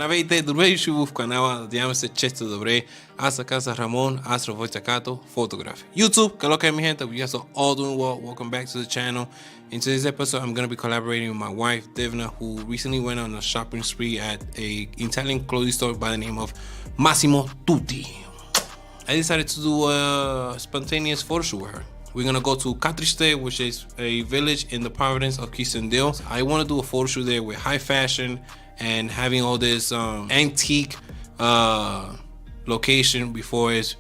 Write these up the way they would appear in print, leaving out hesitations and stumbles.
Здравейте, добре в канала, надявам се, че сте добре. Аз се казвам Ramon, аз работя като фотограф. YouTube, que lo que mi gente, we guys are all doing well. Welcome back to the channel. In today's episode, I'm going to be collaborating with my wife, Divna, who recently went on a shopping spree at a Italian clothing store by the name of Massimo Tutti. I decided to do a spontaneous photo shoot with her. We're gonna go to Catriste, which is a village in the province of Quisendil. I want to do a photo shoot there with high fashion and having all this antique location before it's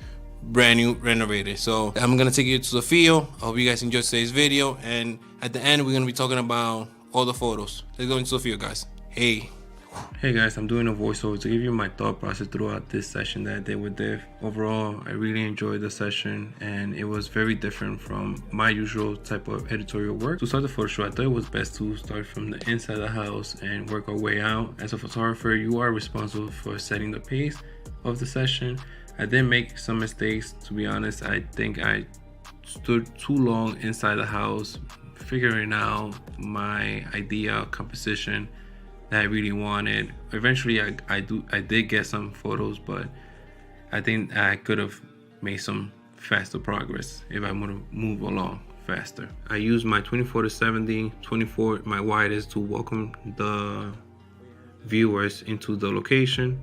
brand new renovated. So I'm gonna take you to the field. I hope you guys enjoyed today's video, and at the end we're gonna be talking about all the photos. Let's go into the field, guys. Hey guys, I'm doing a voiceover to give you my thought process throughout this session that I did with Div. Overall, I really enjoyed the session and it was very different from my usual type of editorial work. To start the photo shoot, I thought it was best to start from the inside of the house and work our way out. As a photographer, you are responsible for setting the pace of the session. I did make some mistakes, to be honest. I think I stood too long inside the house figuring out my idea composition that I really wanted. Eventually I did get some photos, but I think I could have made some faster progress if I would have moved along faster. I used my 24-70, 24 my widest to welcome the viewers into the location.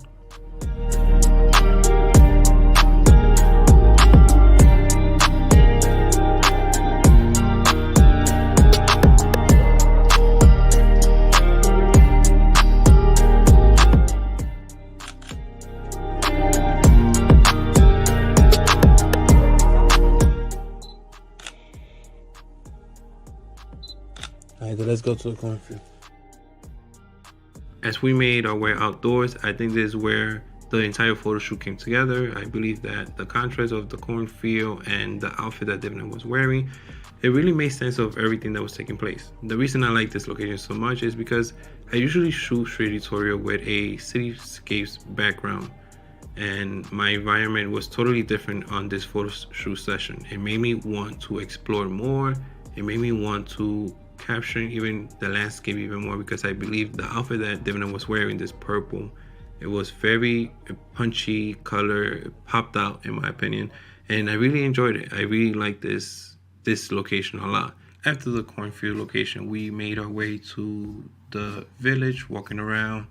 Alright, let's go to the cornfield. As we made our way outdoors, I think this is where the entire photo shoot came together. I believe that the contrast of the cornfield and the outfit that Divna was wearing, it really made sense of everything that was taking place. The reason I like this location so much is because I usually shoot street editorial with a cityscapes background, and my environment was totally different on this photo shoot session. It made me want to explore more. It made me want to capturing even the landscape even more, because I believe the outfit that Divna was wearing, this purple, it was very punchy color. It popped out in my opinion, and I really enjoyed it. I really like this location a lot. After the cornfield location, we made our way to the village, walking around.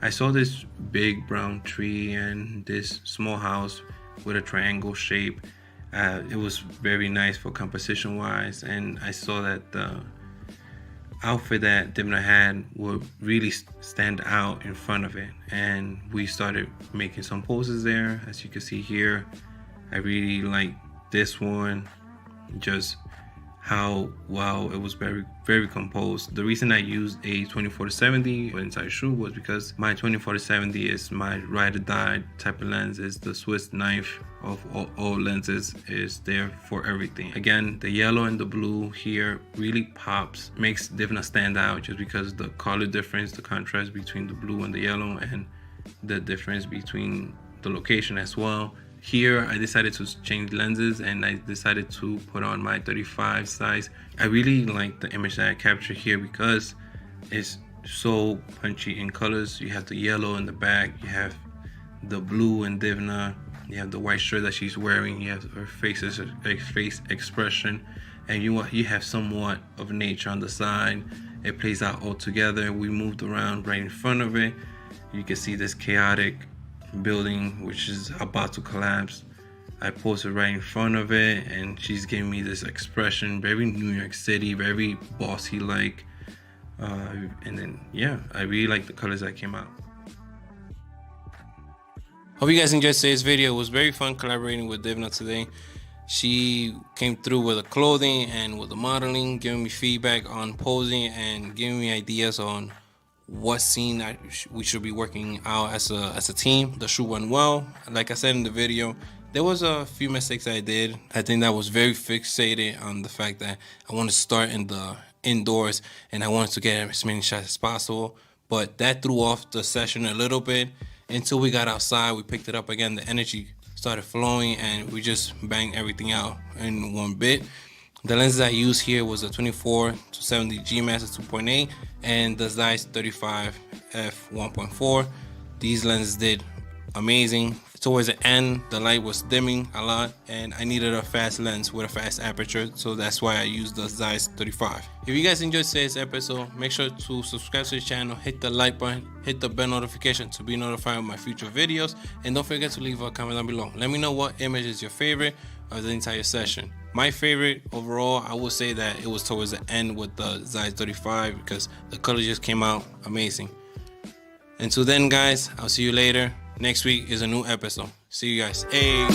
I saw this big brown tree and this small house with a triangle shape. It was very nice for composition wise, and I saw that the outfit that Divna had would really stand out in front of it, and we started making some poses there. As you can see here, I really like this one, just how well it was very composed. The reason I used a 24-70 inside shoot was because my 24-70 is my ride or die type of lens. Is the Swiss knife of all lenses, is there for everything. Again, the yellow and the blue here really pops, makes Divna stand out, just because the color difference, the contrast between the blue and the yellow, and the difference between the location as well. Here, I decided to change lenses and I decided to put on my 35 size. I really like the image that I captured here because it's so punchy in colors. You have the yellow in the back, you have the blue in Divna, you have the white shirt that she's wearing, you have her face expression, and you have somewhat of nature on the side. It plays out all together. We moved around right in front of it. You can see this chaotic building which is about to collapse. I posted right in front of it and she's giving me this expression, very New York City, very bossy like, and then yeah, I really like the colors that came out. Hope you guys enjoyed today's video. It was very fun collaborating with Divna today. She came through with the clothing and with the modeling, giving me feedback on posing and giving me ideas on what scene that we should be working out as a team. The shoot went well. Like I said in the video, there was a few mistakes I did. I think that was very fixated on the fact that I wanted to start in the indoors and I wanted to get as many shots as possible, but that threw off the session a little bit. Until we got outside, we picked it up again, the energy started flowing and we just banged everything out in one bit. The lenses I used here was a 24-70 G Master 2.8 and the Zeiss 35 f 1.4. These lenses did amazing. Towards the end, the light was dimming a lot, and I needed a fast lens with a fast aperture, so that's why I used the Zeiss 35. If you guys enjoyed today's episode, make sure to subscribe to the channel, hit the like button, hit the bell notification to be notified of my future videos, and don't forget to leave a comment down below. Let me know what image is your favorite of the entire session. My favorite overall, I would say that it was towards the end with the Zeiss 35 because the color just came out amazing. Until then, guys, I'll see you later. Next week is a new episode. See you guys. Hey.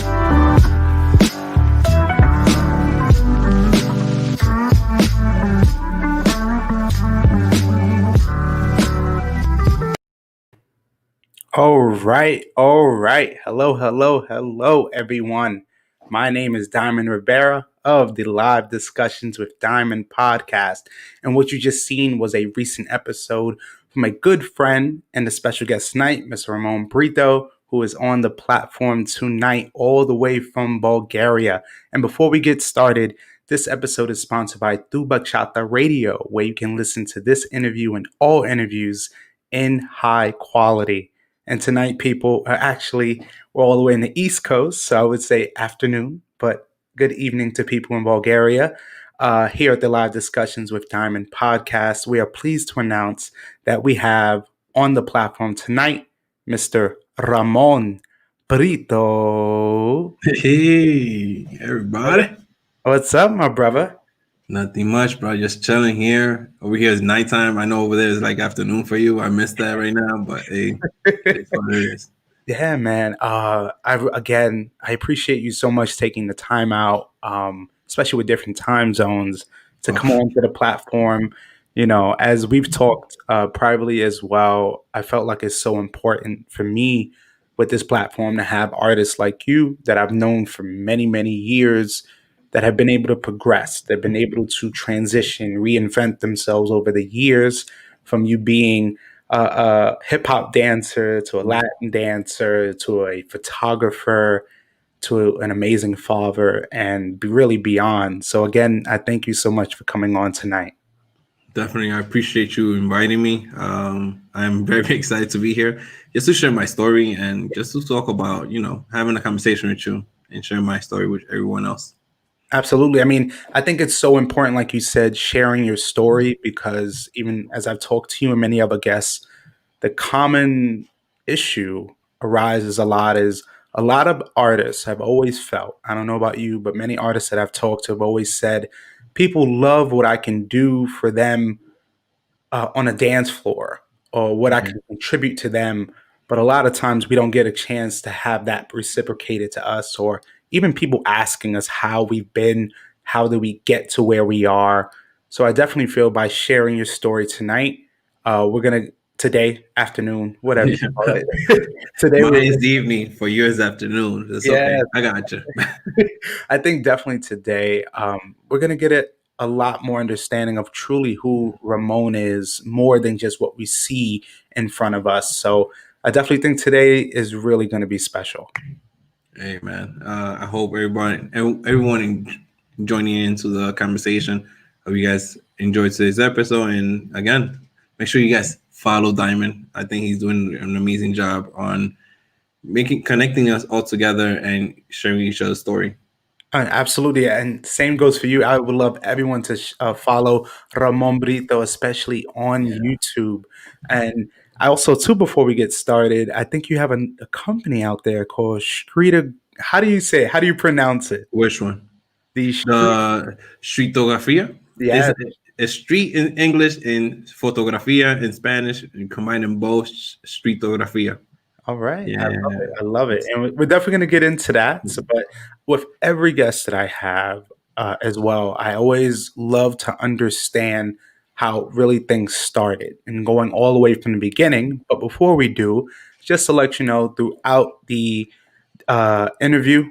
All right, all right. Hello, hello, hello, everyone. My name is Diamond Rivera of the Live Discussions with Diamond podcast. And what you just seen was a recent episode from a good friend and a special guest tonight, Mr. Ramon Brito, who is on the platform tonight all the way from Bulgaria. And before we get started, this episode is sponsored by Bachata Radio, where you can listen to this interview and all interviews in high quality. And tonight, people are actually, we're all the way in the East Coast, so I would say afternoon, but good evening to people in Bulgaria. Here at the Live Discussions with Diamond podcast, we are pleased to announce that we have on the platform tonight Mr. Ramon Brito. Hey, everybody. What's up, my brother? Nothing much, bro. Just chilling here. Over here is nighttime. I know over there is like afternoon for you. I missed that right now, but hey, it's what it is. Yeah, man. I appreciate you so much taking the time out, especially with different time zones, to come Oh, onto the platform. You know, as we've talked privately as well, I felt like it's so important for me with this platform to have artists like you that I've known for many, many years that have been able to progress, they've been able to transition, reinvent themselves over the years from you being a hip hop dancer to a Latin dancer to a photographer to an amazing father and really beyond. So again, I thank you so much for coming on tonight. definitely. I appreciate you inviting me. I'm very excited to be here just to share my story and just to talk about, having a conversation with you and share my story with everyone else. Absolutely. I mean, I think it's so important, like you said, sharing your story because even as I've talked to you and many other guests, the common issue arises a lot is a lot of artists have always felt, I don't know about you, but many artists that I've talked to have always said, people love what I can do for them on a dance floor or what I Mhm. can contribute to them. But a lot of times we don't get a chance to have that reciprocated to us, or even people asking us how we've been, how do we get to where we are. So I definitely feel by sharing your story tonight, we're going to, today, afternoon, whatever you call Yeah. it. Today, Mine we're, is the evening for yours afternoon. It's yeah, okay. I got you. I think definitely today we're going to get a lot more understanding of truly who Ramon is, more than just what we see in front of us. So I definitely think today is really going to be special. Hey man, I hope everyone joining into the conversation. Hope you guys enjoyed today's episode, and again, make sure you guys follow Diamond. I think he's doing an amazing job on making connecting us all together and sharing each other's story. Absolutely. And same goes for you. I would love everyone to follow Ramon Brito, especially on Yeah. YouTube. And I also, too, before we get started, I think you have a company out there called Street. How do you say it? How do you pronounce it? Which one? The Street. The streetografía is Yeah. a street in English and fotografía in Spanish, and combining both streetografía. All right. I love Yeah. it. I love it. And we're definitely going to get into that. So, but with every guest that I have as well, I always love to understand how really things started and going all the way from the beginning. But before we do, just to let you know, throughout the interview,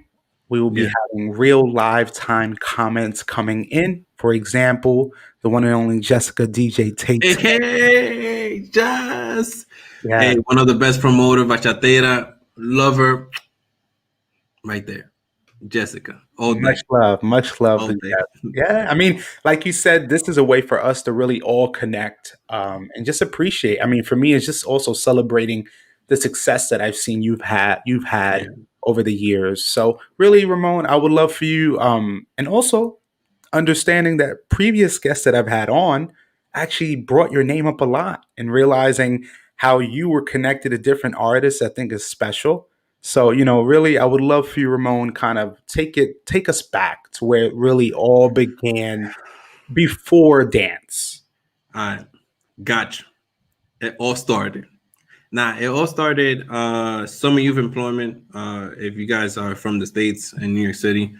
we will be Yeah. having real live time comments coming in. For example, the one and only Jessica DJ Tate. Hey, hey, Jazz. Yeah. Hey, one of the best promoter, bachatera, lover, right there. Jessica, all day, Much love all to day. Jeff. Yeah, I mean, like you said, this is a way for us to really all connect and just appreciate. I mean, for me, it's just also celebrating the success that I've seen you've had Yeah. over the years. So really, Ramon, I would love for you, and also understanding that previous guests that I've had on actually brought your name up a lot, and realizing how you were connected to different artists, I think is special. So, really, I would love for you, Ramon, kind of take us back to where it really all began before dance. All right. Gotcha. It all started. Nah, it all started summer youth employment. If you guys are from the States in New York City,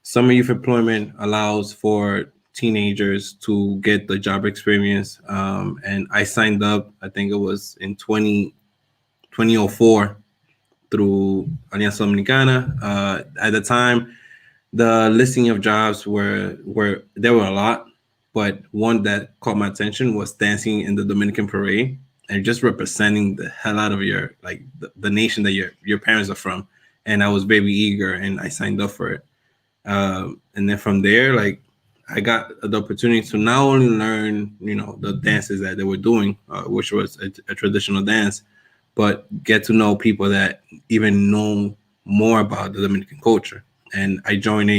summer youth employment allows for teenagers to get the job experience. And I signed up, I think it was in 2004 through Alianza Dominicana. At the time, the listing of jobs were there were a lot, but one that caught my attention was dancing in the Dominican parade and just representing the hell out of your like the nation that your parents are from. And I was very eager, and I signed up for it. And then from there, like I got the opportunity to not only learn, the dances that they were doing, which was a traditional dance, but get to know people that even know more about the Dominican culture. And I joined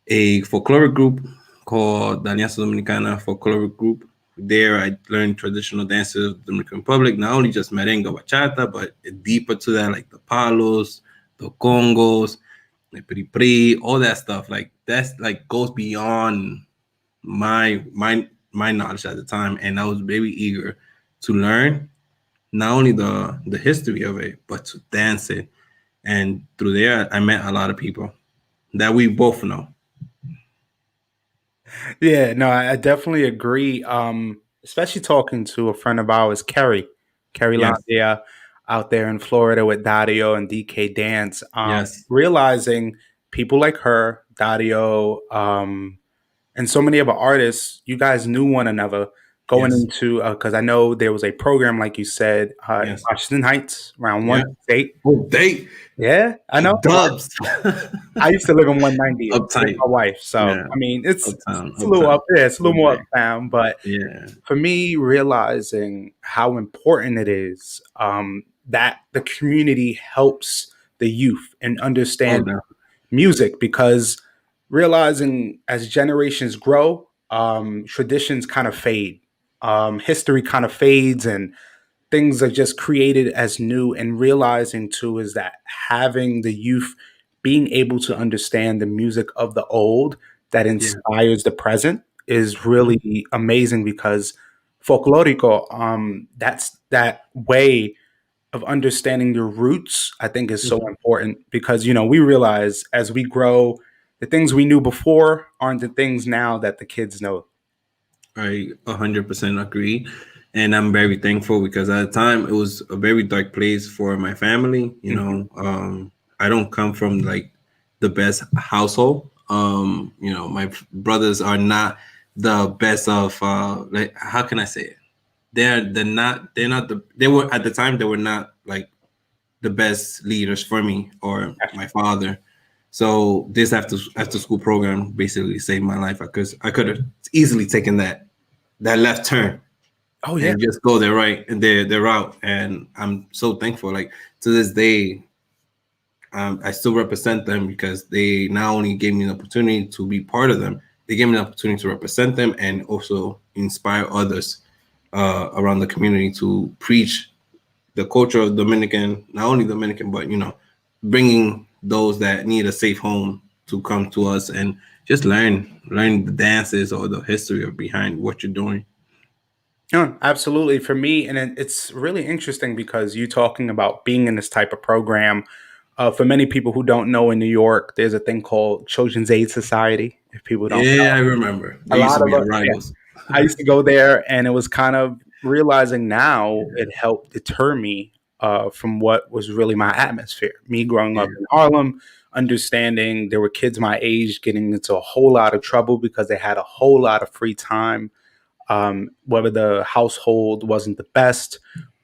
a folklore group called the Alianza Dominicana Folklore Group. There, I learned traditional dances of the Dominican Republic, not only just merengue, bachata, but deeper to that, like the palos, the congos, the pri, all that stuff. Like that's like goes beyond my knowledge at the time, and I was very eager to learn not only the history of it, but to dance it. And through there, I met a lot of people that we both know. Yeah, no, I definitely agree. Especially talking to a friend of ours, Kerry Yes, Landia, out there in Florida with Dario and DK Dance. yes, Realizing people like her, Dario, and so many other artists, you guys knew one another going yes, into, because I know there was a program, like you said, in yes, Washington Heights, around yeah. 168. Oh, they Yeah, I know. dubs. I used to live in 190 with Uptight. my wife, so Yeah, I mean, uptown, it's a little uptown. up. Yeah, it's a little more Okay. uptown. But Yeah. for me, realizing how important it is, that the community helps the youth and Oh, understand no. music, because realizing as generations grow, traditions kind of fade, history kind of fades, and things are just created as new. And realizing too is that having the youth being able to understand the music of the old that Yeah. inspires the present is Mhm. really amazing, because folklorico, that's that way of understanding your roots, I think is so Mhm. important, because we realize as we grow, the things we knew before aren't the things now that the kids know. I 100% agree. And I'm very thankful because at the time it was a very dark place for my family. Mhm. I don't come from like the best household. My brothers are not the best of like how can I say it? They were at the time they were not like the best leaders for me or my father. So this after school program basically saved my life. I could have easily taken that left turn Oh yeah. and just go their right and their route. And I'm so thankful. Like to this day, I still represent them because they not only gave me an opportunity to be part of them, they gave me an opportunity to represent them and also inspire others around the community to preach the culture of Dominican, not only Dominican, but bringing those that need a safe home to come to us and just learn the dances or the history of behind what you're doing. No, absolutely. For me, and it's really interesting because you talking about being in this type of program. For many people who don't know, in New York, there's a thing called Children's Aid Society. If people don't Yeah, I know, remember. a There used lot to of be a us, yeah, rivals. I used to go there, and it was kind of realizing now Yeah, it helped deter me from what was really my atmosphere. Me growing yeah, up in Harlem, understanding there were kids my age getting into a whole lot of trouble because they had a whole lot of free time, whether the household wasn't the best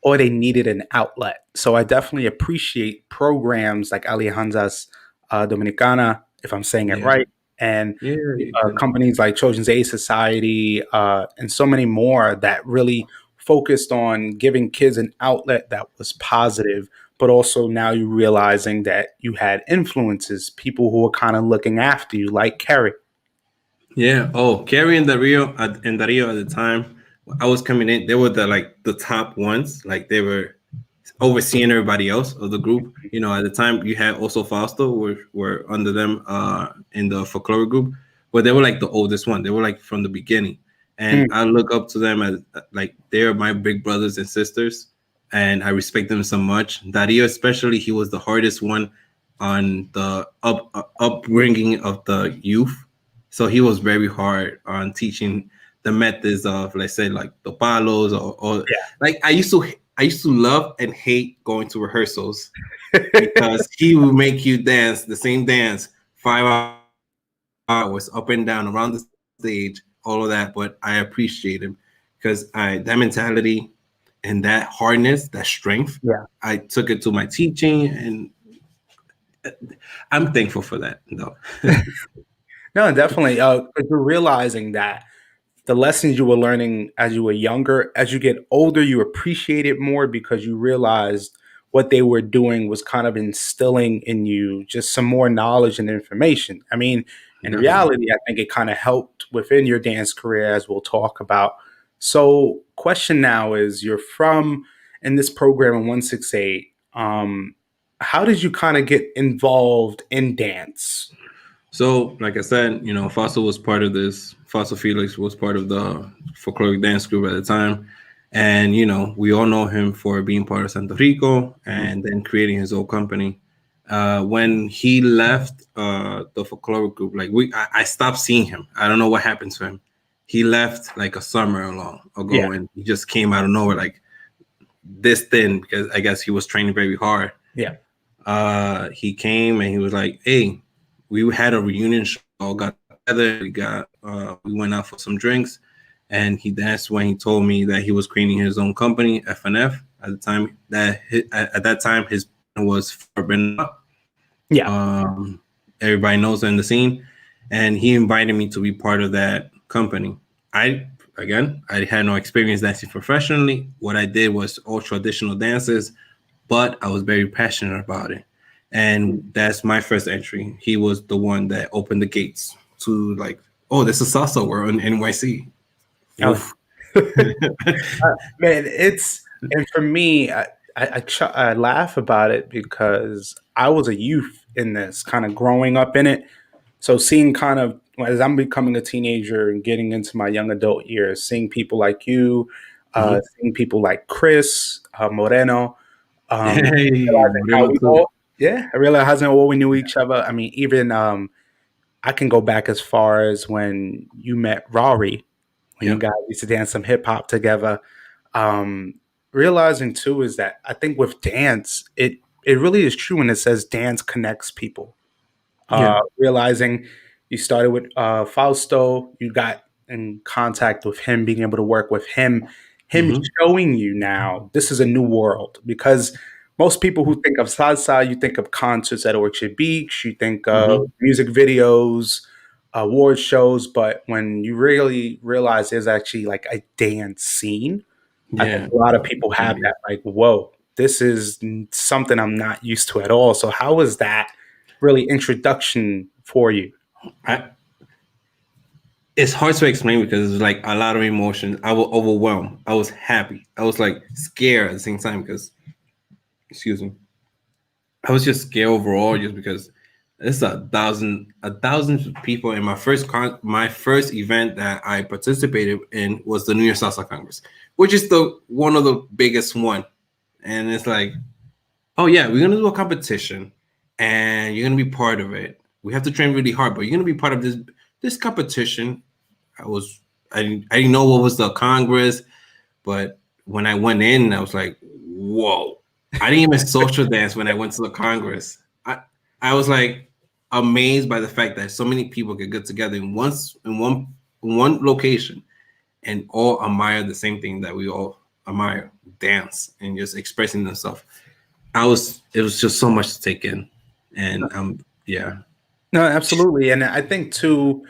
or they needed an outlet. So I definitely appreciate programs like Alianzas Dominicana, if I'm saying it yeah, right, and yeah. You did. companies like Children's Aid Society, and so many more that really focused on giving kids an outlet that was positive, but also now you're realizing that you had influences, people who were kind of looking after you, like Kerry. Yeah. Oh, Carrie and Dario at the time, I was coming in. They were the top ones. Like they were overseeing everybody else of the group. You know, at the time you had also Fausto were under them in the folklore group, but they were like the oldest one. They were like from the beginning, and Mm, I look up to them as like they're my big brothers and sisters, and I respect them so much. Dario especially, he was the hardest one on the upbringing of the youth, so he was very hard on teaching the methods of, let's say, like the palos or like I used to love and hate going to rehearsals yeah. because he would make you dance the same dance 5 hours up and down around the stage, all of that. But I appreciate him because I that mentality and that hardness, that strength, Yeah. I took it to my teaching, and I'm thankful for that. No, No, definitely. 'Cause you're realizing that the lessons you were learning as you were younger, as you get older, you appreciate it more because you realized what they were doing was kind of instilling in you just some more knowledge and information. I mean, in definitely. reality, I think it kind of helped within your dance career, as we'll talk about. So, question now is you're from in this program in 168. How did you kind of get involved in dance? So, like I said, Fossil was part of this. Fossil Felix was part of the folkloric dance group at the time. And, we all know him for being part of Santo Rico Mhm. and then creating his own company. When he left the folkloric group, like I stopped seeing him. I don't know what happened to him. He left like a summer long Yeah, ago, and he just came out of nowhere, like this thin, because I guess he was training very hard. yeah. He came and he was like, "Hey, we had a reunion show, all got together. We went out for some drinks, and that's when he told me that he was creating his own company, FNF. At the time, at that time his was Forbidden Up. Yeah. Everybody knows in the scene, and he invited me to be part of that company. I had no experience dancing professionally. What I did was all traditional dances, but I was very passionate about it. And that's my first entry. He was the one that opened the gates to, like, oh, this is salsa world in NYC. Oh, Oof. man, it's and for me, I laugh about it because I was a youth in this, kind of growing up in it. So seeing kind of as I'm becoming a teenager and getting into my young adult years, seeing people like you, Mhm. seeing people like Chris Moreno, Hey, realizing how Moreno we too. all, yeah, I realized how well we knew each other. I mean, even I can go back as far as when you met Rory, when you Yep. guys used to dance some hip hop together. Um, Realizing too is that I think with dance, it really is true when it says dance connects people. Yeah. Realizing you started with Fausto, you got in contact with him, being able to work with him Hmm. showing you now this is a new world because most people who think of salsa, you think of concerts at Orchard Beach, you think of Hmm. music videos, award shows, but when you really realize there's actually like a dance scene, I think Yeah. a lot of people have that like, whoa, this is something I'm not used to at all. So how was that really introduction for you? I, it's hard to explain because it's like a lot of emotions. I was overwhelmed. I was happy. I was like scared at the same time because, excuse me, I was just scared overall, just because it's a thousand people. And my first event that I participated in was the New Year Salsa Congress, which is the one of the biggest one. And it's like, oh yeah, we're gonna do a competition, and you're gonna be part of it. We have to train really hard, but you're gonna be part of this competition. I was I didn't know what was the Congress, but when I went in, I was like, whoa. I didn't even social dance when I went to the Congress. I was like amazed by the fact that so many people could get together in one location and all admire the same thing that we all admire, dance and just expressing themselves. It was just so much to take in. And yeah. No, absolutely. And I think too,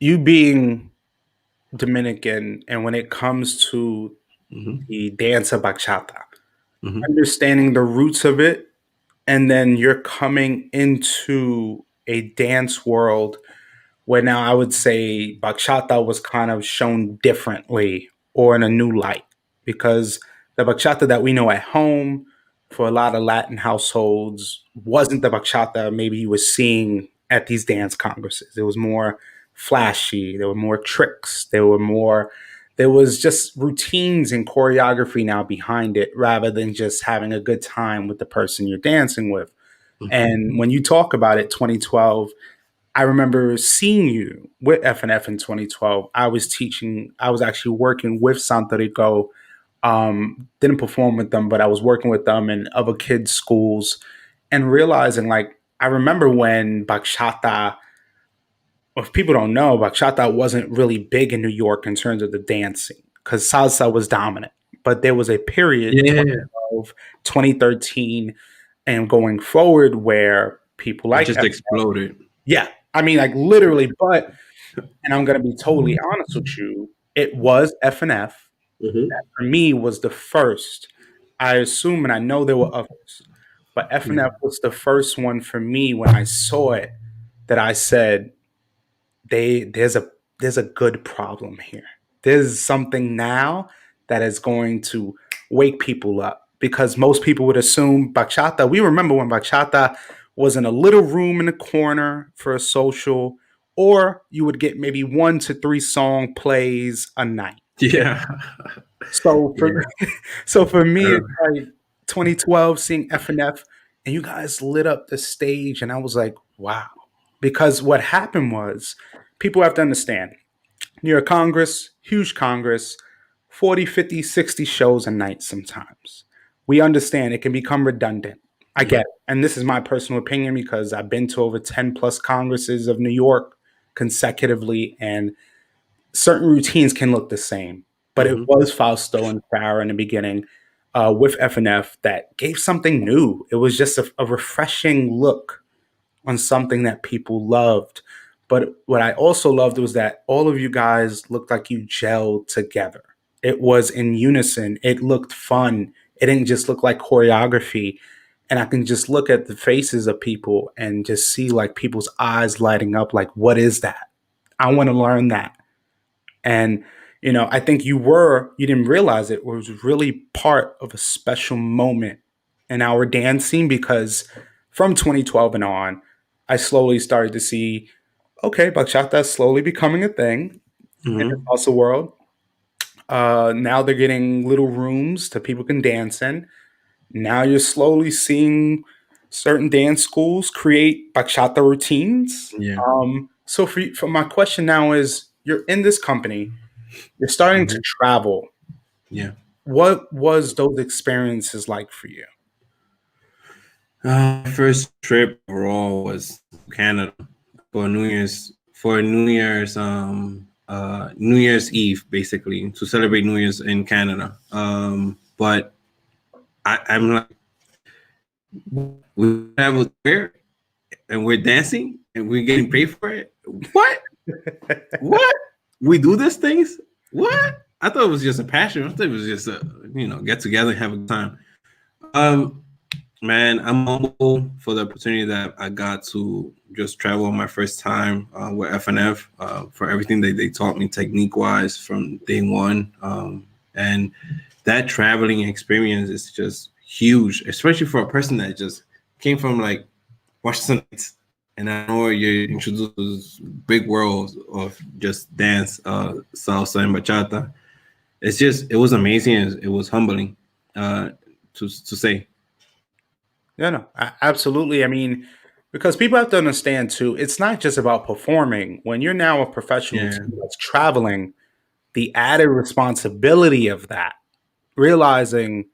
you being Dominican and when it comes to Mm-hmm. the dance of bachata, Mm-hmm. understanding the roots of it, and then you're coming into a dance world where now I would say bachata was kind of shown differently or in a new light, because the bachata that we know at home for a lot of Latin households wasn't the bachata maybe you were seeing at these dance congresses. It was more flashy, there were more tricks, there was just routines and choreography now behind it rather than just having a good time with the person you're dancing with. And when you talk about it, 2012, I remember seeing you with FNF in 2012. I was actually working with Santo Rico. Didn't perform with them, but I was working with them in other kids' schools and realizing, like, I remember when bachata, if people don't know, bachata wasn't really big in New York in terms of the dancing because salsa was dominant. But there was a period, Yeah, of 2013 and going forward, where people it like just exploded. yeah, I mean, like literally, but and I'm gonna be totally honest with you, it was FNF Mm-hmm. for me was the first. I assume and I know there were others, but Yeah. FNF was the first one for me when I saw it that I said, they there's a good problem here. There's something now that is going to wake people up, because most people would assume bachata. We remember when bachata was in a little room in the corner for a social, or you would get maybe 1 to 3 song plays a night. Yeah. So for Yeah. so for me, Uh, it's like 2012 seeing FNF and you guys lit up the stage, and I was like, wow. Because what happened was, people have to understand, New York Congress, huge Congress, 40, 50, 60 shows a night sometimes. We understand it can become redundant. I get mhm. it. And this is my personal opinion because I've been to over 10 plus Congresses of New York consecutively, and certain routines can look the same. But it Mhm. was Fausto and Farah in the beginning, with FNF, that gave something new. It was just a refreshing look on something that people loved. But what I also loved was that all of you guys looked like you gelled together. It was in unison. It looked fun. It didn't just look like choreography. And I can just look at the faces of people and just see like people's eyes lighting up like, what is that? I want to learn that. And I think you didn't realize it was really part of a special moment in our dancing, because from 2012 and on, I slowly started to see, okay, bachata is slowly becoming a thing in the Mhm. salsa world. Now they're getting little rooms that people can dance in. Now you're slowly seeing certain dance schools create bachata routines. Yeah. So for my question now is, you're in this company, you're starting to Mhm. travel. Yeah. What was those experiences like for you? First trip overall was Canada for New Year's Eve, basically, to celebrate New Year's in Canada. But I'm like, we traveled there and we're dancing and we're getting paid for it. What? What? We do these things? What? I thought it was just a passion. I thought it was just a get together and have a good time. Um, Man, I'm humble for the opportunity that I got to just travel my first time with FNF, for everything that they taught me technique wise from day one. And that traveling experience is just huge, especially for a person that just came from like Washington Heights. And I know you're introduced to this big world of just dance, salsa and bachata. It was amazing. It was humbling, uh, to say. Yeah, no, absolutely. I mean, because people have to understand too, it's not just about performing. When you're now a professional Yeah. team that's traveling, the added responsibility of that, realizing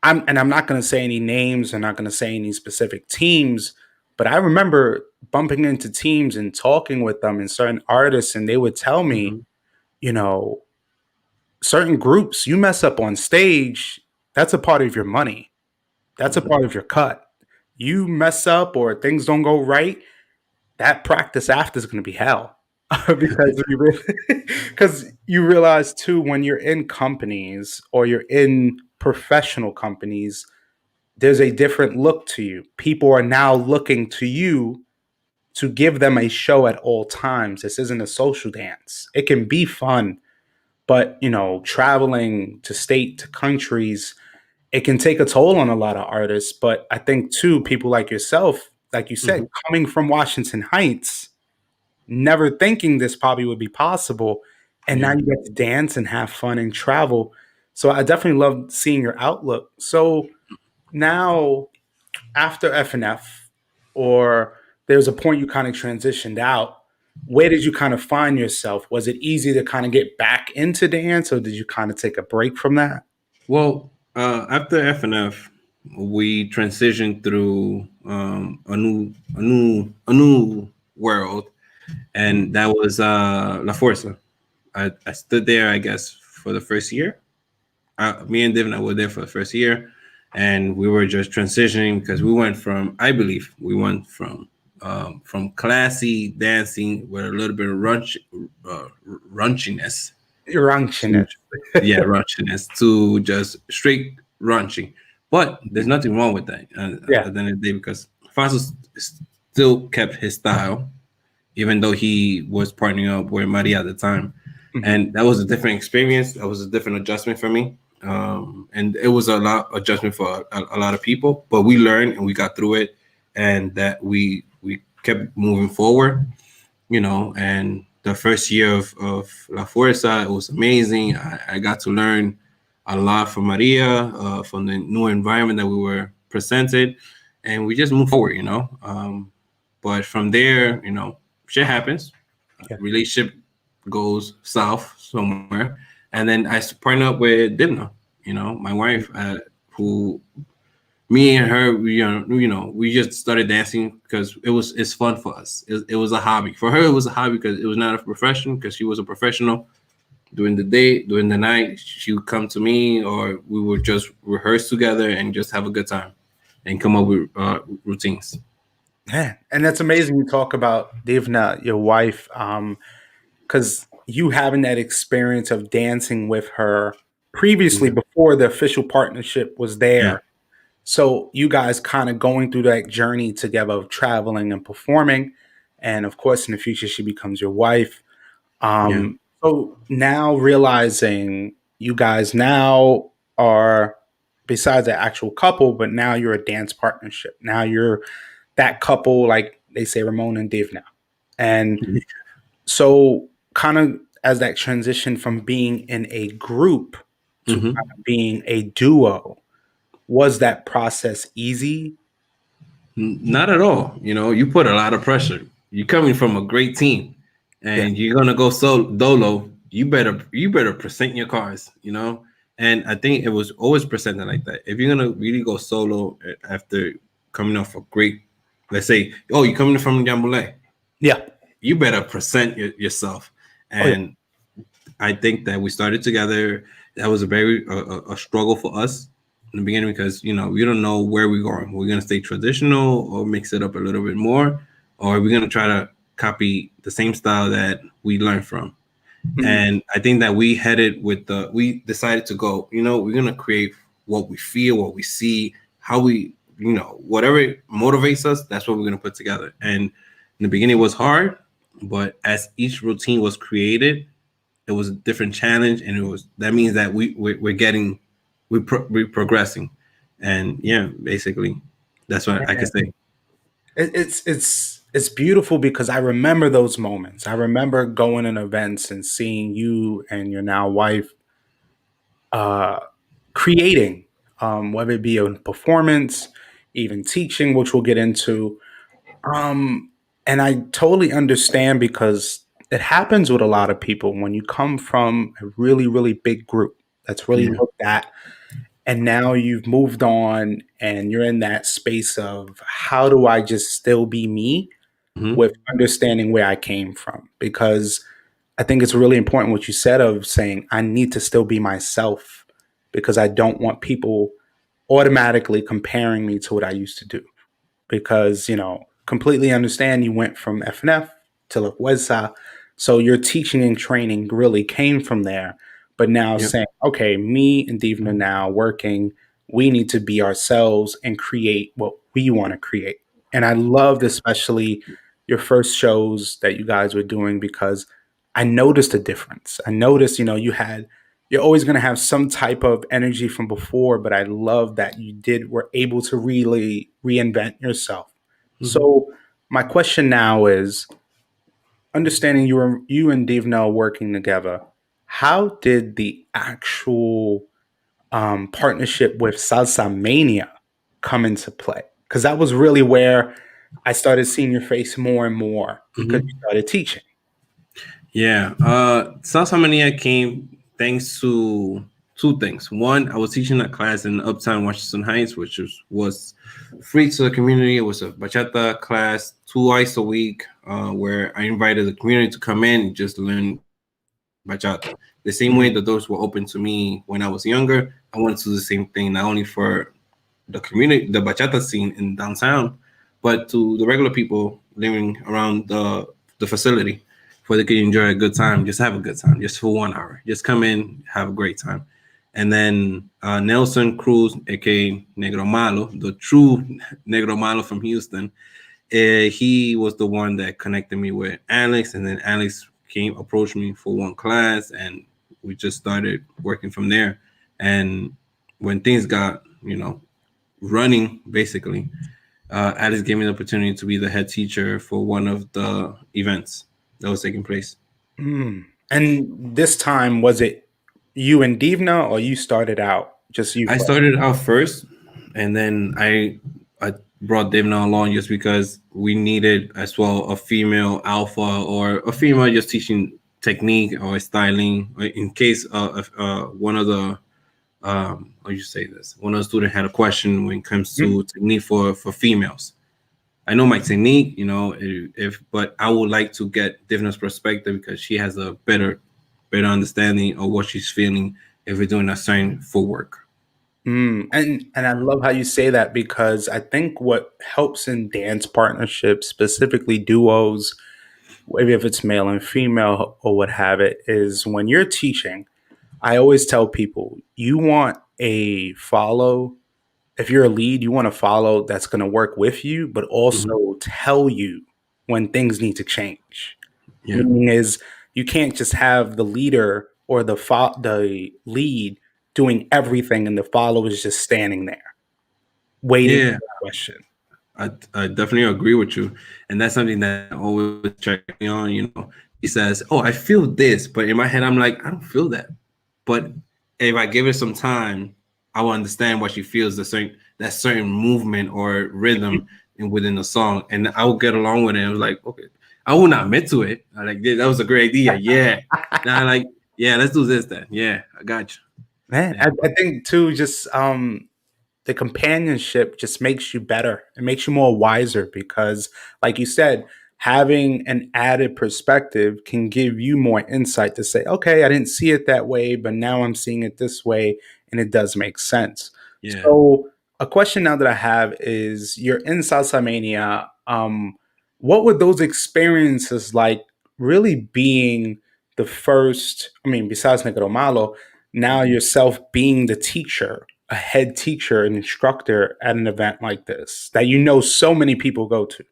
I'm not going to say any names, I'm not going to say any specific teams, but I remember bumping into teams and talking with them and certain artists, and they would tell me, Mhm. you know, certain groups, you mess up on stage, that's a part of your money. That's a part of your cut. You mess up or things don't go right, that practice after is going to be hell. because because you realize too when you're in companies or you're in professional companies, there's a different look to you. People are now looking to you to give them a show at all times. This isn't a social dance. It can be fun, but traveling to state to countries, it can take a toll on a lot of artists. But I think too, people like yourself, like you said, Mhm. coming from Washington Heights, never thinking this probably would be possible, and now Yeah. you get to dance and have fun and travel. So I definitely love seeing your outlook. So now after FNF, or there's a point you kind of transitioned out, where did you kind of find yourself? Was it easy to kind of get back into dance, or did you kind of take a break from that? Well, after FNF, we transitioned through a new world, and that was La Fuerza. I stood there, I guess, for the first year. Me and Divna were there for the first year, and we were just transitioning because we went from, I believe, we went from classy dancing with a little bit of runchiness to, Ranchiness. yeah, raunchiness to just straight raunchy. But there's nothing wrong with that Yeah. at the end of the day, because Faso still kept his style, even though he was partnering up with Maria at the time. Mhm. And that was a different experience. That was a different adjustment for me. And it was a lot adjustment for a lot of people, but we learned and we got through it, and that we kept moving forward, and the first year of La Fuerza, it was amazing. I got to learn a lot from Maria, from the new environment that we were presented, and we just moved forward. But from there, shit happens. Yeah. Relationship goes south somewhere, and then I partnered up with Dimna, my wife, who me and her, we just started dancing because it's fun for us. It was a hobby. For her, it was a hobby because it was not a profession. Because she was a professional during the day, during the night, she would come to me, or we would just rehearse together and just have a good time and come up with routines. Yeah. And that's amazing you talk about Divna, your wife, because you having that experience of dancing with her previously Yeah, before the official partnership was yeah, there. So you guys kind of going through that journey together of traveling and performing. And of course, in the future, she becomes your wife. yeah. So now realizing you guys now are, besides the actual couple, but now you're a dance partnership. Now you're that couple, like they say, Ramon and Dave now. And so, kind of as that transition from being in a group to kind Mm-hmm. of being a duo, was that process easy? Not at all. You put a lot of pressure. You're coming from a great team, Yeah. and you're gonna go dolo. You better present your cards. And I think it was always presented like that. If you're gonna really go solo after coming off a great, let's say, oh, you're coming from Jambule, Yeah. you better present yourself. Oh, yeah. And I think that we started together. That was a very a struggle for us in the beginning, because we don't know where we're going. We're gonna stay traditional or mix it up a little bit more, or we're gonna try to copy the same style that we learned from. Mhm. And I think that we decided to go. We're gonna create what we feel, what we see, how we, whatever motivates us. That's what we're gonna put together. And in the beginning, it was hard, but as each routine was created, it was a different challenge, and that means that we're getting we're progressing. And yeah, basically that's what I Yeah. could say. It's beautiful because I remember those moments. I remember going in events and seeing you and your now wife uh, creating, whether it be a performance, even teaching, which we'll get into. Um, and I totally understand because it happens with a lot of people when you come from a really, really big group that's really Yeah. looked at, and now you've moved on and you're in that space of how do I just still be me Hmm. with understanding where I came from? Because I think it's really important what you said of saying I need to still be myself because I don't want people automatically comparing me to what I used to do. Because, completely understand you went from FNF to La Huesa So your teaching and training really came from there. But now Yep. saying, okay, me and Divna now working, we need to be ourselves and create what we want to create. And I loved especially your first shows that you guys were doing because I noticed a difference. I noticed, you're always going to have some type of energy from before, but I love that were able to really reinvent yourself. Hmm. So my question now is, understanding you and Divna working together, how did the actual partnership with SalsaMania come into play? Because that was really where I started seeing your face more and more because you Hmm. started teaching. Yeah. SalsaMania came thanks to two things. One, I was teaching a class in Uptown Washington Heights, which was free to the community. It was a bachata class twice a week, where I invited the community to come in and just learn bachata. The same way Mm, the doors were open to me when I was younger, I wanted to do the same thing, not only for the community, the bachata scene in downtown, but to the regular people living around the facility, where they can enjoy a good time, just have a good time, just for 1 hour, just come in, have a great time. And then Nelson Cruz, aka Negro Malo, the true Negro Malo from Houston, he was the one that connected me with Alex, and then Alex came approached me for one class, and we just started working from there. And when things got running, basically, Alex gave me the opportunity to be the head teacher for one of the events that was taking place. mm. And this time, was it you and Divna, or you started out just you I first? started out first, and then I brought Devna along just because we needed as well a female alpha or a female just teaching technique or styling, or in case if, one of the how you say this, one of the students had a question when it comes Mhm. to technique for females. I know my technique, if but I would like to get Devna's perspective because she has a better understanding of what she's feeling if we're doing a certain footwork. And I love how you say that because I think what helps in dance partnerships, specifically duos, maybe if it's male and female or what have it, is when you're teaching, I always tell people you want a follow. If you're a lead, you want to follow that's going to work with you, but Mhm. also tell you when things need to change. Yeah. Meaning is you can't just have the leader or the lead doing everything and the follower is just standing there waiting Yeah, for a question. I definitely agree with you, and that's something that always check me on. He says, "Oh, I feel this," but in my head, I'm like, "I don't feel that." But if I give it some time, I will understand what she feels. That certain movement or rhythm within the song, and I will get along with it. I was like, okay, I will not admit to it. I like, yeah, that was a great idea. Yeah. Now, like, yeah, let's do this then. Yeah, I got you. Man, Yeah. I think too, just the companionship just makes you better. It makes you more wiser because, like you said, having an added perspective can give you more insight to say, okay, I didn't see it that way, but now I'm seeing it this way, and it does make sense. Yeah. So, a question now that I have is: you're in SalsaMania. What were those experiences like? Really being the first. I mean, besides Negro Malo, now yourself being the teacher, a head teacher, an instructor at an event like this that so many people go to.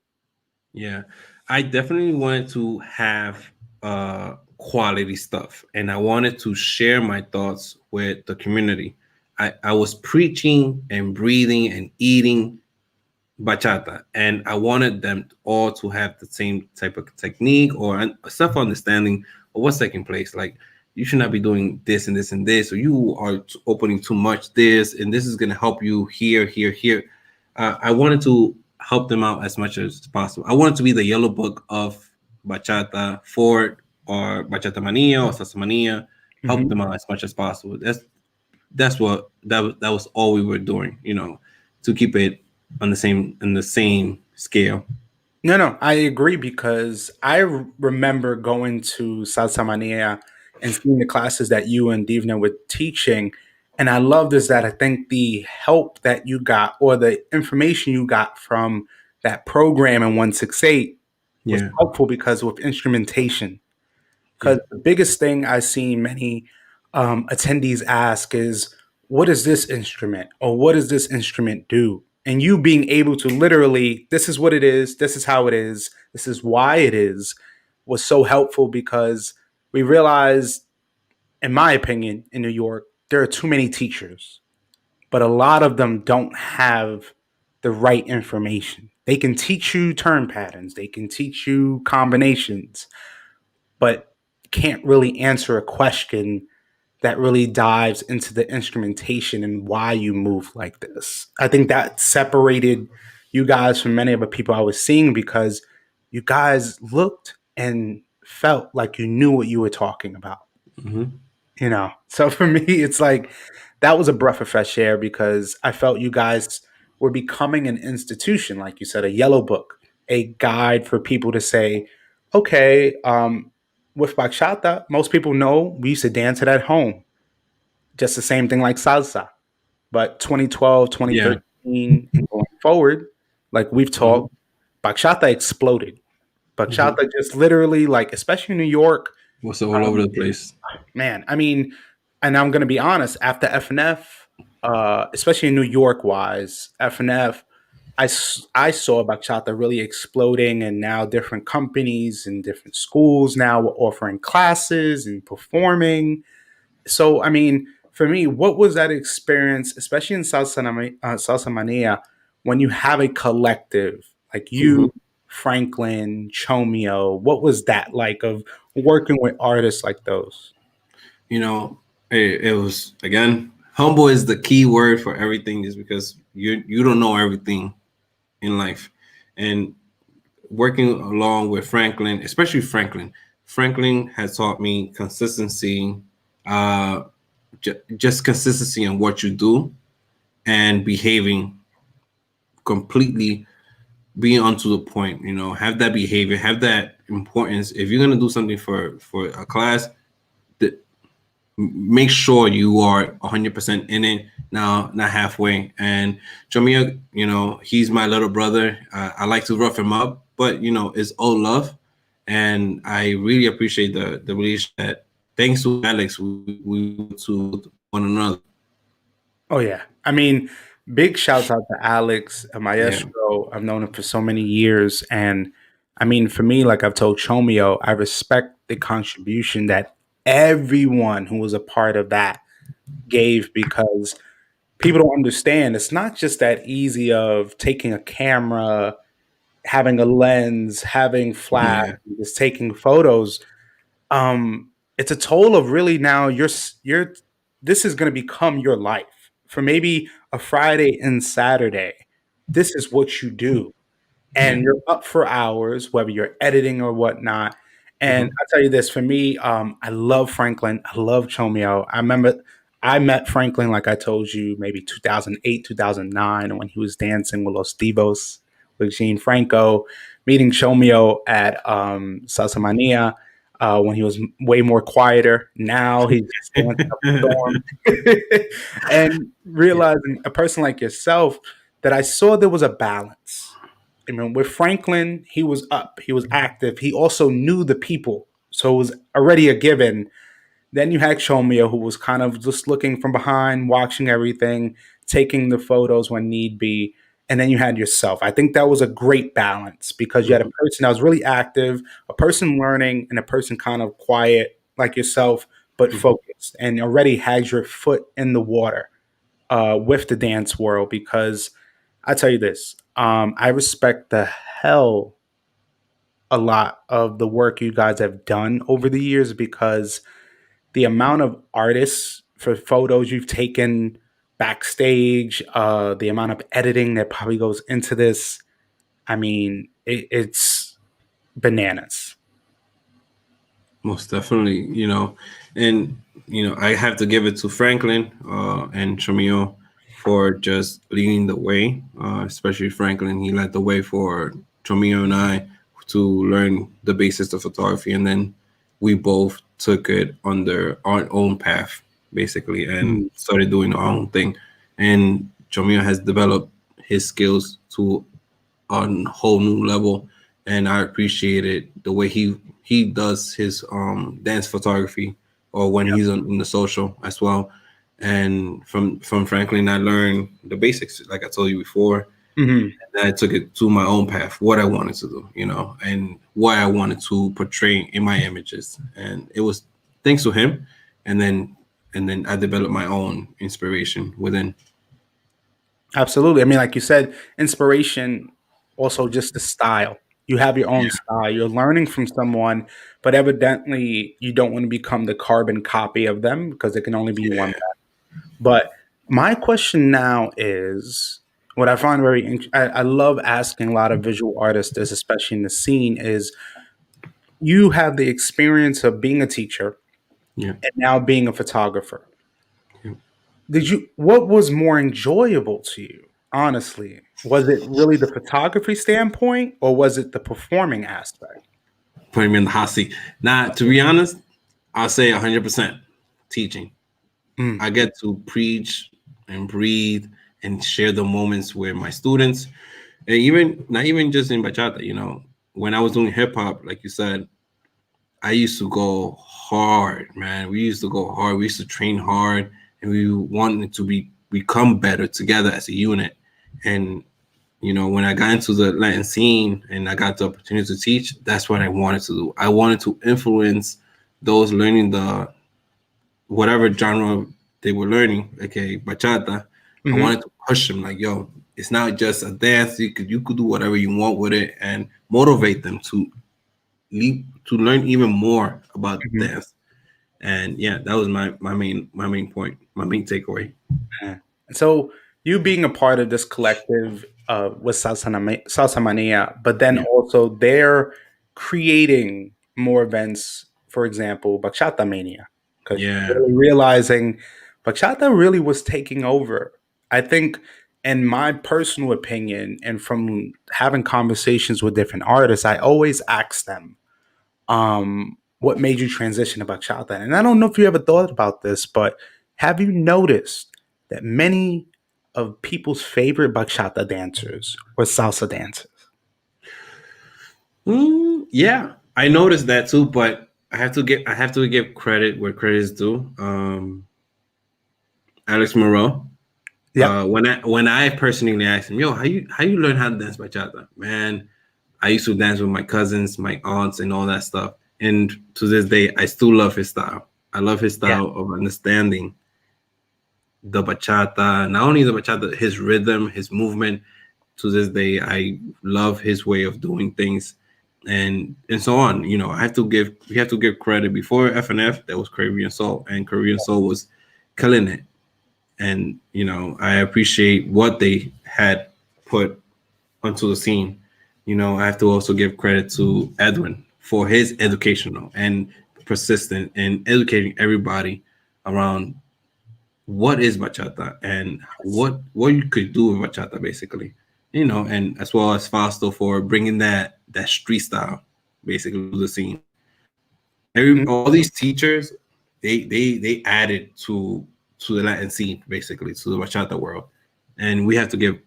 Yeah, I definitely wanted to have quality stuff, and I wanted to share my thoughts with the community. I was preaching and breathing and eating bachata, and I wanted them all to have the same type of technique or self understanding of what's taking place. Like, you should not be doing this and this and this, or you are opening too much this, and this is going to help you here, here, here. I wanted to help them out as much as possible. I wanted to be the yellow book of bachata for or bachata mania or salsa mania, help Mhm. them out as much as possible. That was all we were doing, to keep it on the same scale. No, no, I agree because remember going to SalsaMania and seeing the classes that you and Divna were teaching. And I love this that I think the help that you got or the information you got from that program in 168 was Yeah. helpful because with instrumentation. Yeah. Because the biggest thing I've seen many attendees ask is, what is this instrument? Or what does this instrument do? And you being able to literally, this is what it is, this is how it is, this is why it is, was so helpful because we realized, in my opinion, in New York, there are too many teachers, but a lot of them don't have the right information. They can teach you turn patterns, they can teach you combinations, but can't really answer a question that really dives into the instrumentation and why you move like this. I think that separated you guys from many of the people I was seeing because you guys looked and felt like you knew what you were talking about, Hmm. you know? So for me, it's like that was a breath of fresh air because I felt you guys were becoming an institution, like you said, a yellow book, a guide for people to say, okay, with bachata, most people know we used to dance it at home, just the same thing like salsa. But 2012, Yeah. 2013, and going forward, like we've Hmm. talked, bachata exploded. Hmm. Bachata just literally, like, especially in New York, Was all over the it, place. man, I mean, and I'm going to be honest, after FNF, especially in New York wise, FNF, I saw bachata really exploding, and now different companies and different schools now were offering classes and performing. So, I mean, for me, what was that experience, especially in Salsa Mania, when you have a collective like Hmm. you, Franklin, Chomio? What was that like of working with artists like those? You know, it was again humble is the key word for everything, is because you don't know everything in life, and working along with Franklin, especially Franklin has taught me consistency, uh, just consistency in what you do and behaving completely, being onto the point. You know, have that behavior, have that importance. If you're gonna do something for a class, that make sure you are 100% in it now, not halfway. And Jamia, you know, he's my little brother. I like to rough him up, but you know, it's all love, and I really appreciate the relation that, thanks to Alex, we to one another. Oh yeah, I mean, big shouts out to Alex, a Yeah. maestro. I've known him for so many years, and I mean, for me, like I've told Chomio, I respect the contribution that everyone who was a part of that gave because people don't understand. It's not just that easy of taking a camera, having a lens, having flash, Yeah. just taking photos. It's a toll of really now you're this is going to become your life for maybe a Friday and Saturday. This is what you do, Yeah. and you're up for hours, whether you're editing or whatnot. And Hmm. I tell you this, for me, I love Franklin. I love Chomio. I remember I met Franklin, like I told you, maybe 2008, 2009, when he was dancing with Los Divos, with Gene Franco, meeting Chomio at SalsaMania when he was way more quieter. Now he's just dancing up a storm. And realizing a person like yourself, that I saw there was a balance. I mean, with Franklin, he was up, he was active, he also knew the people, so it was already a given. Then you had Shomia, who was kind of just looking from behind, watching everything, taking the photos when need be. And then you had yourself. I think that was a great balance because you had a Hmm. person that was really active, a person learning, and a person kind of quiet like yourself, but Hmm. focused and already had your foot in the water with the dance world. Because I tell you this, I respect the hell a lot of the work you guys have done over the years because the amount of artists for photos you've taken backstage, the amount of editing that probably goes into this, I mean, it's bananas. Most definitely, you know, and you know, I have to give it to Franklin and Chamio for just leading the way. Especially Franklin, he led the way for Chamio and I to learn the basics of photography, and then we both took it under our own path, basically, and Mm. started doing our own thing. And Chamio has developed his skills to a whole new level, and I appreciated the way he does his dance photography, or when he's on in the social as well. And from Franklin, I learned the basics, like I told you before. Hmm. And I took it to my own path, what I wanted to do, and what I wanted to portray in my images. And it was thanks to him, and then I developed my own inspiration within. Absolutely. I mean, like you said, inspiration, also just the style. You have your own style. You're learning from someone, but evidently you don't want to become the carbon copy of them because it can only be one. Yeah, But my question now is what I find I love asking a lot of visual artists, this, especially in the scene, is you have the experience of being a teacher yeah, and now being a photographer. yeah. What was more enjoyable to you, honestly? Was it really the photography standpoint or was it the performing aspect? Putting me in the hot seat. Now, to be honest, I'll say 100% teaching. Mm, I get to preach and breathe and share the moments with my students, and even not even just in bachata. When I was doing hip hop, like you said, I used to go hard, man. We used to go hard. We used to train hard, and we wanted to become better together as a unit. And when I got into the Latin scene and I got the opportunity to teach, that's what I wanted to do. I wanted to influence those learning the whatever genre they were learning, okay, bachata. I mhm, wanted to push them like, yo, it's not just a dance. You could do whatever you want with it, and motivate them to learn even more about mhm. dance. And yeah, that was my main point, my main takeaway. Yeah. So you being a part of this collective with Salsa Mania, but then Yeah, also they're creating more events, for example, Bachata Mania, because yeah, really realizing Bachata really was taking over. I think, in my personal opinion, and from having conversations with different artists, I always ask them, what made you transition to bachata? And I don't know if you ever thought about this, but have you noticed that many of people's favorite bachata dancers were salsa dancers? yeah. I noticed that too, but I have to give credit where credit is due. Alex Moreau. Yep. When I personally asked him, yo, how you learn how to dance bachata? Man, I used to dance with my cousins, my aunts, and all that stuff. And to this day, I still love his style. I love his Yeah. style of understanding the bachata, not only the bachata, his rhythm, his movement. To this day, I love his way of doing things, and so on. We have to give credit. Before FNF, that was Caribbean Soul, and Caribbean Soul was killing it. And I appreciate what they had put onto the scene. I have to also give credit to Edwin for his educational and persistent in educating everybody around what is bachata and what you could do with bachata, basically. And as well as Fausto for bringing that street style basically to the scene. Mm, All these teachers, they added to the Latin scene, basically to the bachata world, and we have to give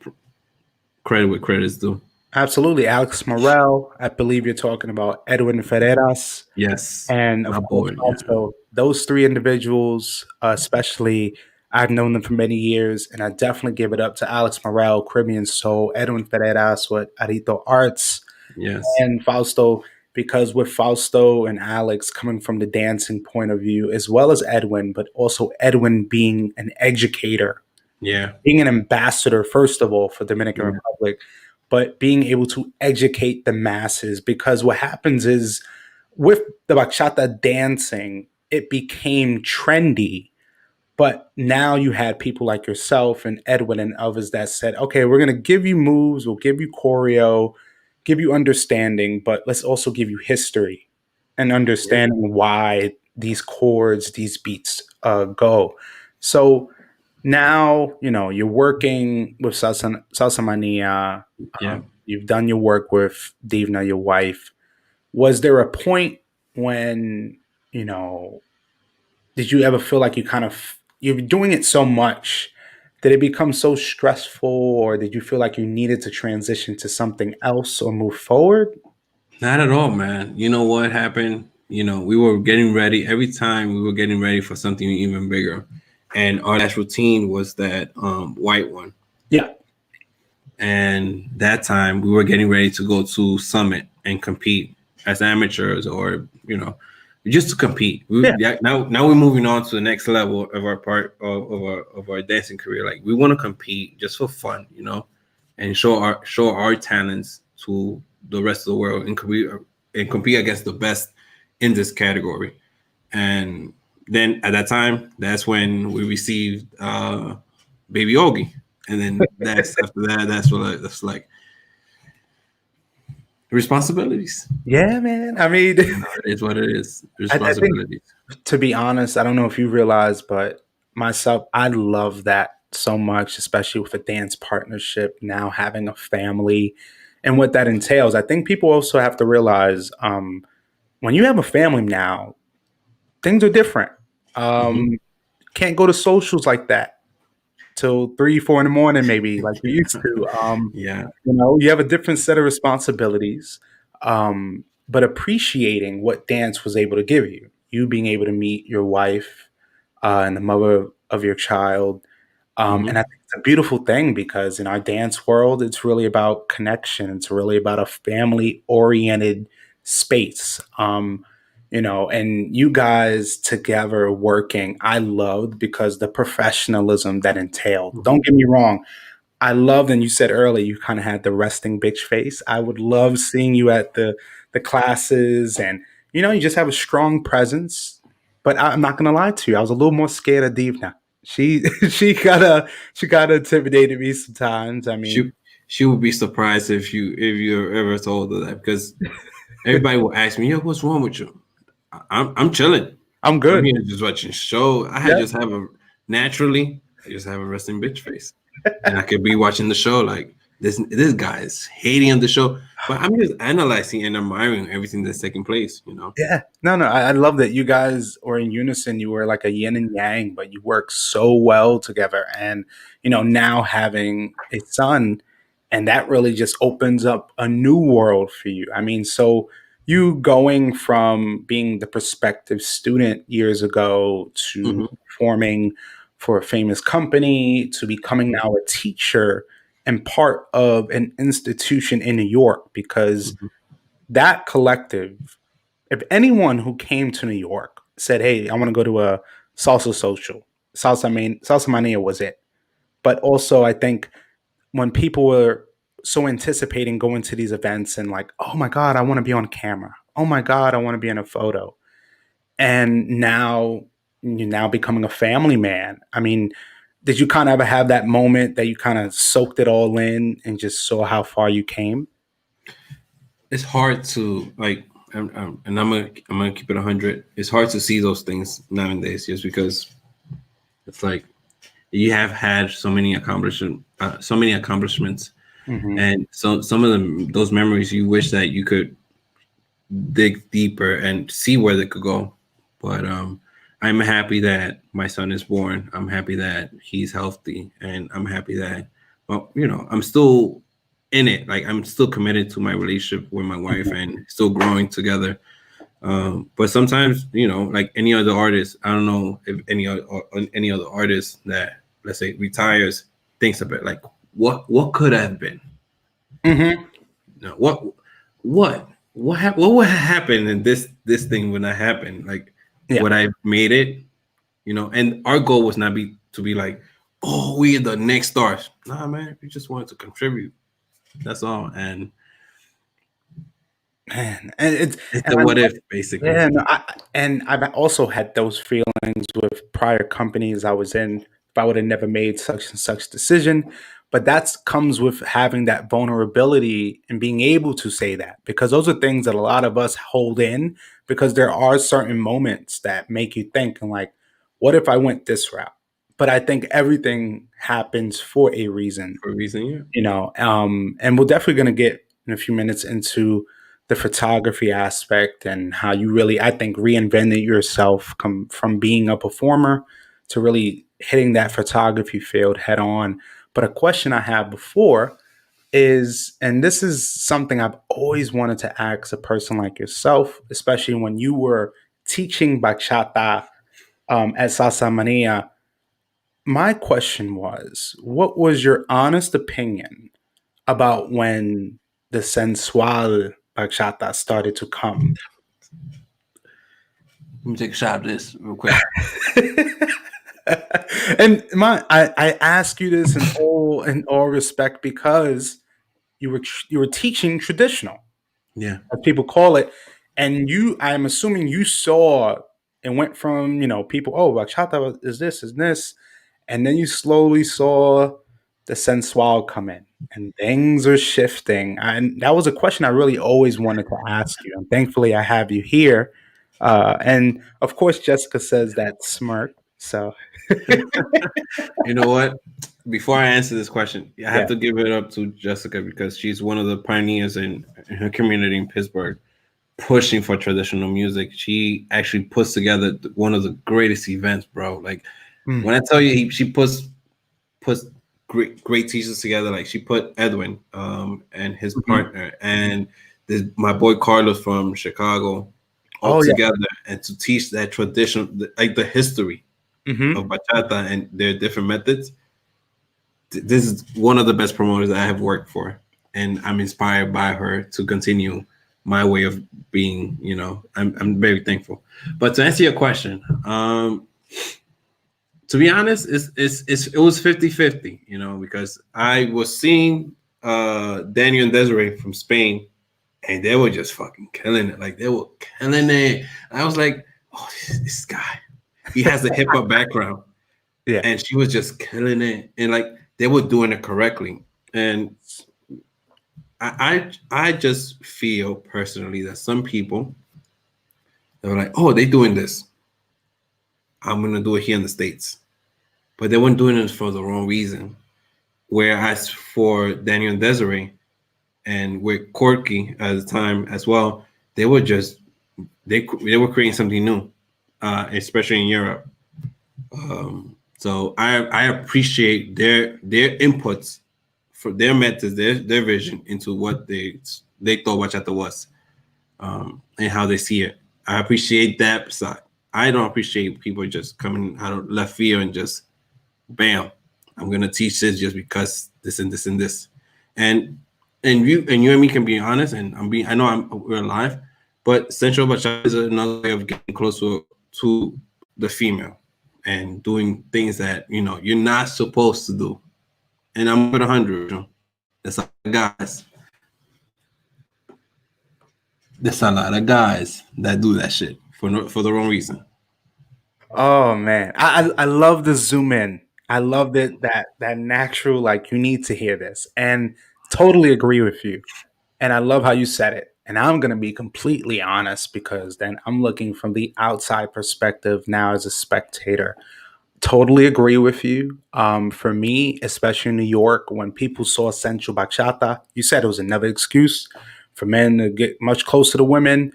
credit where credit is due. absolutely. Alex Morel, I believe you're talking about Edwin Ferreras. Yes, And my of course, boy. Yeah, also those three individuals, especially, I've known them for many years, and I definitely give it up to Alex Morel, Caribbean Soul, Edwin Ferreras with Arito Arts, yes, and Fausto, because with Fausto and Alex coming from the dancing point of view, as well as Edwin, but also Edwin being an educator, yeah, being an ambassador, first of all, for Dominican yeah, Republic, but being able to educate the masses. Because what happens is with the bachata dancing, it became trendy. But now you had people like yourself and Edwin and others that said, okay, we're going to give you moves, we'll give you choreo, give you understanding, but let's also give you history and yeah, understanding why these chords, these beats go. So now, you're working with Salsa Mania. yeah. You've done your work with Divna, your wife. Was there a point when, you know, did you ever feel like you're doing it so much? Did it become so stressful, or did you feel like you needed to transition to something else or move forward? Not at all, man. You know what happened? We were getting ready. Every time we were getting ready for something even bigger, and our last routine was that white one. Yeah. And that time we were getting ready to go to Summit and compete as amateurs, or just to compete. Yeah. Now we're moving on to the next level of our part of our dancing career. Like, we want to compete just for fun, and show our talents to the rest of the world, and compete against the best in this category. And then at that time, that's when we received Baby Ogie. And then that's after that, that's like responsibilities. Yeah, man. I mean, It is what it is. I think, Responsibilities. to be honest, I don't know if you realize, but myself, I love that so much, especially with a dance partnership, now having a family and what that entails. I think people also have to realize, when you have a family now, things are different. Hmm. Um, can't go to socials like that till 3, 4 in the morning, maybe like you used to. Yeah. You have a different set of responsibilities, but appreciating what dance was able to give you. You being able to meet your wife and the mother of your child. And I Hmm. think it's a beautiful thing because in our dance world, it's really about connection. It's really about a family oriented space. And you guys together working, I loved because the professionalism that entailed. Hmm. Don't get me wrong, I loved, and you said earlier you kind of had the resting bitch face. I would love seeing you at the classes, and you just have a strong presence. But I'm not gonna lie to you, I was a little more scared of Divna. She she kind of intimidated me sometimes. I mean, She would be surprised if you ever told her that, because everybody will ask me, "Yo, what's wrong with you?" I'm chilling. I'm I'm good. here just watching show. I Yeah. just have a naturally. I just have a resting bitch face, and I could be watching the show like this guy is hating on the show, but I'm just analyzing and admiring everything that's taking place. Yeah. No, no. I love that you guys were in unison. You were like a yin and yang, but you work so well together. And, now having a son, and that really just opens up a new world for you. I mean, so you going from being the prospective student years ago to Hmm. performing for a famous company to becoming now a teacher and part of an institution in New York, because Hmm. that collective, if anyone who came to New York said, "Hey, I want to go to a salsa social," Salsa Mania was it. But also, I think when people were so anticipating going to these events and like, "Oh my God, I want to be on camera. Oh my God, I want to be in a photo," and now you're now becoming a family man. I mean, did you kind of ever have that moment that you kind of soaked it all in and just saw how far you came? It's hard to like, and I'm gonna keep it 100. It's hard to see those things nowadays, just because it's like you have had so many accomplishments, Hmm. and so some of them, those memories, you wish that you could dig deeper and see where they could go. But I'm happy that my son is born. I'm happy that he's healthy, and I'm happy that, well, I'm still in it. Like, I'm still committed to my relationship with my wife and still growing together. But sometimes, like any other artist, I don't know if any other artist that, let's say, retires, thinks about like what could have been. Hmm. No, what would have happened in this thing when that happened? Like, Yeah. would I made it? And our goal was not be to be like, oh, we are the next stars. Nah, man, we just wanted to contribute. That's all. And Man, and it's it's and the I what love, if, basically. yeah, no, and I've also had those feelings with prior companies I was in. If I would have never made such and such decision, but that's comes with having that vulnerability and being able to say that, because those are things that a lot of us hold in, because there are certain moments that make you think and like, what if I went this route? But I think everything happens for a reason. For a reason, yeah. And we're definitely going to get in a few minutes into the photography aspect and how you really, I think, reinvented yourself come from being a performer to really hitting that photography field head on. But a question I have before, is, and this is something I've always wanted to ask a person like yourself, especially when you were teaching bachata at SalsaMania. My question was, what was your honest opinion about when the sensual bachata started to come? Let me take a shot of this real quick. And I ask you this in all respect because you were teaching traditional, Yeah. as people call it, and I'm assuming you saw and went from people, oh, bachata is this, and then you slowly saw the sensual come in, and things are shifting. And that was a question I really always wanted to ask you, and thankfully I have you here. And of course, Jessica says that smirk. So You know what? Before I answer this question, I yeah. have to give it up to Jessica because she's one of the pioneers in her community in Pittsburgh, pushing for traditional music. She actually puts together one of the greatest events, bro. Like Mm. when I tell you, she puts great teachers together. Like she put Edwin, and his Mhm. partner, and my boy Carlos from Chicago, all Oh yeah. together, and to teach that tradition, like the history of Hmm. bachata and their different methods. This is one of the best promoters I have worked for, and I'm inspired by her to continue my way of being. I'm very thankful. But to answer your question, to be honest, it was 50-50, because I was seeing Daniel and Desiree from Spain, and they were just fucking killing it. Like they were killing it. I was like, oh, this guy, he has a hip hop background, Yeah. and she was just killing it, and like they were doing it correctly. And I just feel personally that some people, they were like, oh, they doing this, I'm gonna do it here in the States, but they weren't doing it for the wrong reason. Whereas for Daniel and Desiree, and with Corky at the time as well, they were just they were creating something new, especially in Europe. So I appreciate their inputs for their methods, their vision into what they thought bachata was, and how they see it. I appreciate that side. I don't appreciate people just coming out of left field and just bam, I'm gonna teach this just because this and this and this. And you and me can be honest, and I know we're alive, but sensual bachata is another way of getting closer to the female and doing things that you're not supposed to do. And I'm with 100. There's a lot of guys. There's a lot of guys that do that shit for the wrong reason. Oh man, I love the zoom in. I love that natural, like, you need to hear this, and totally agree with you. And I love how you said it. And I'm gonna be completely honest because then I'm looking from the outside perspective now as a spectator. Totally agree with you. For me, especially in New York, when people saw sensual bachata, you said it was another excuse for men to get much closer to women.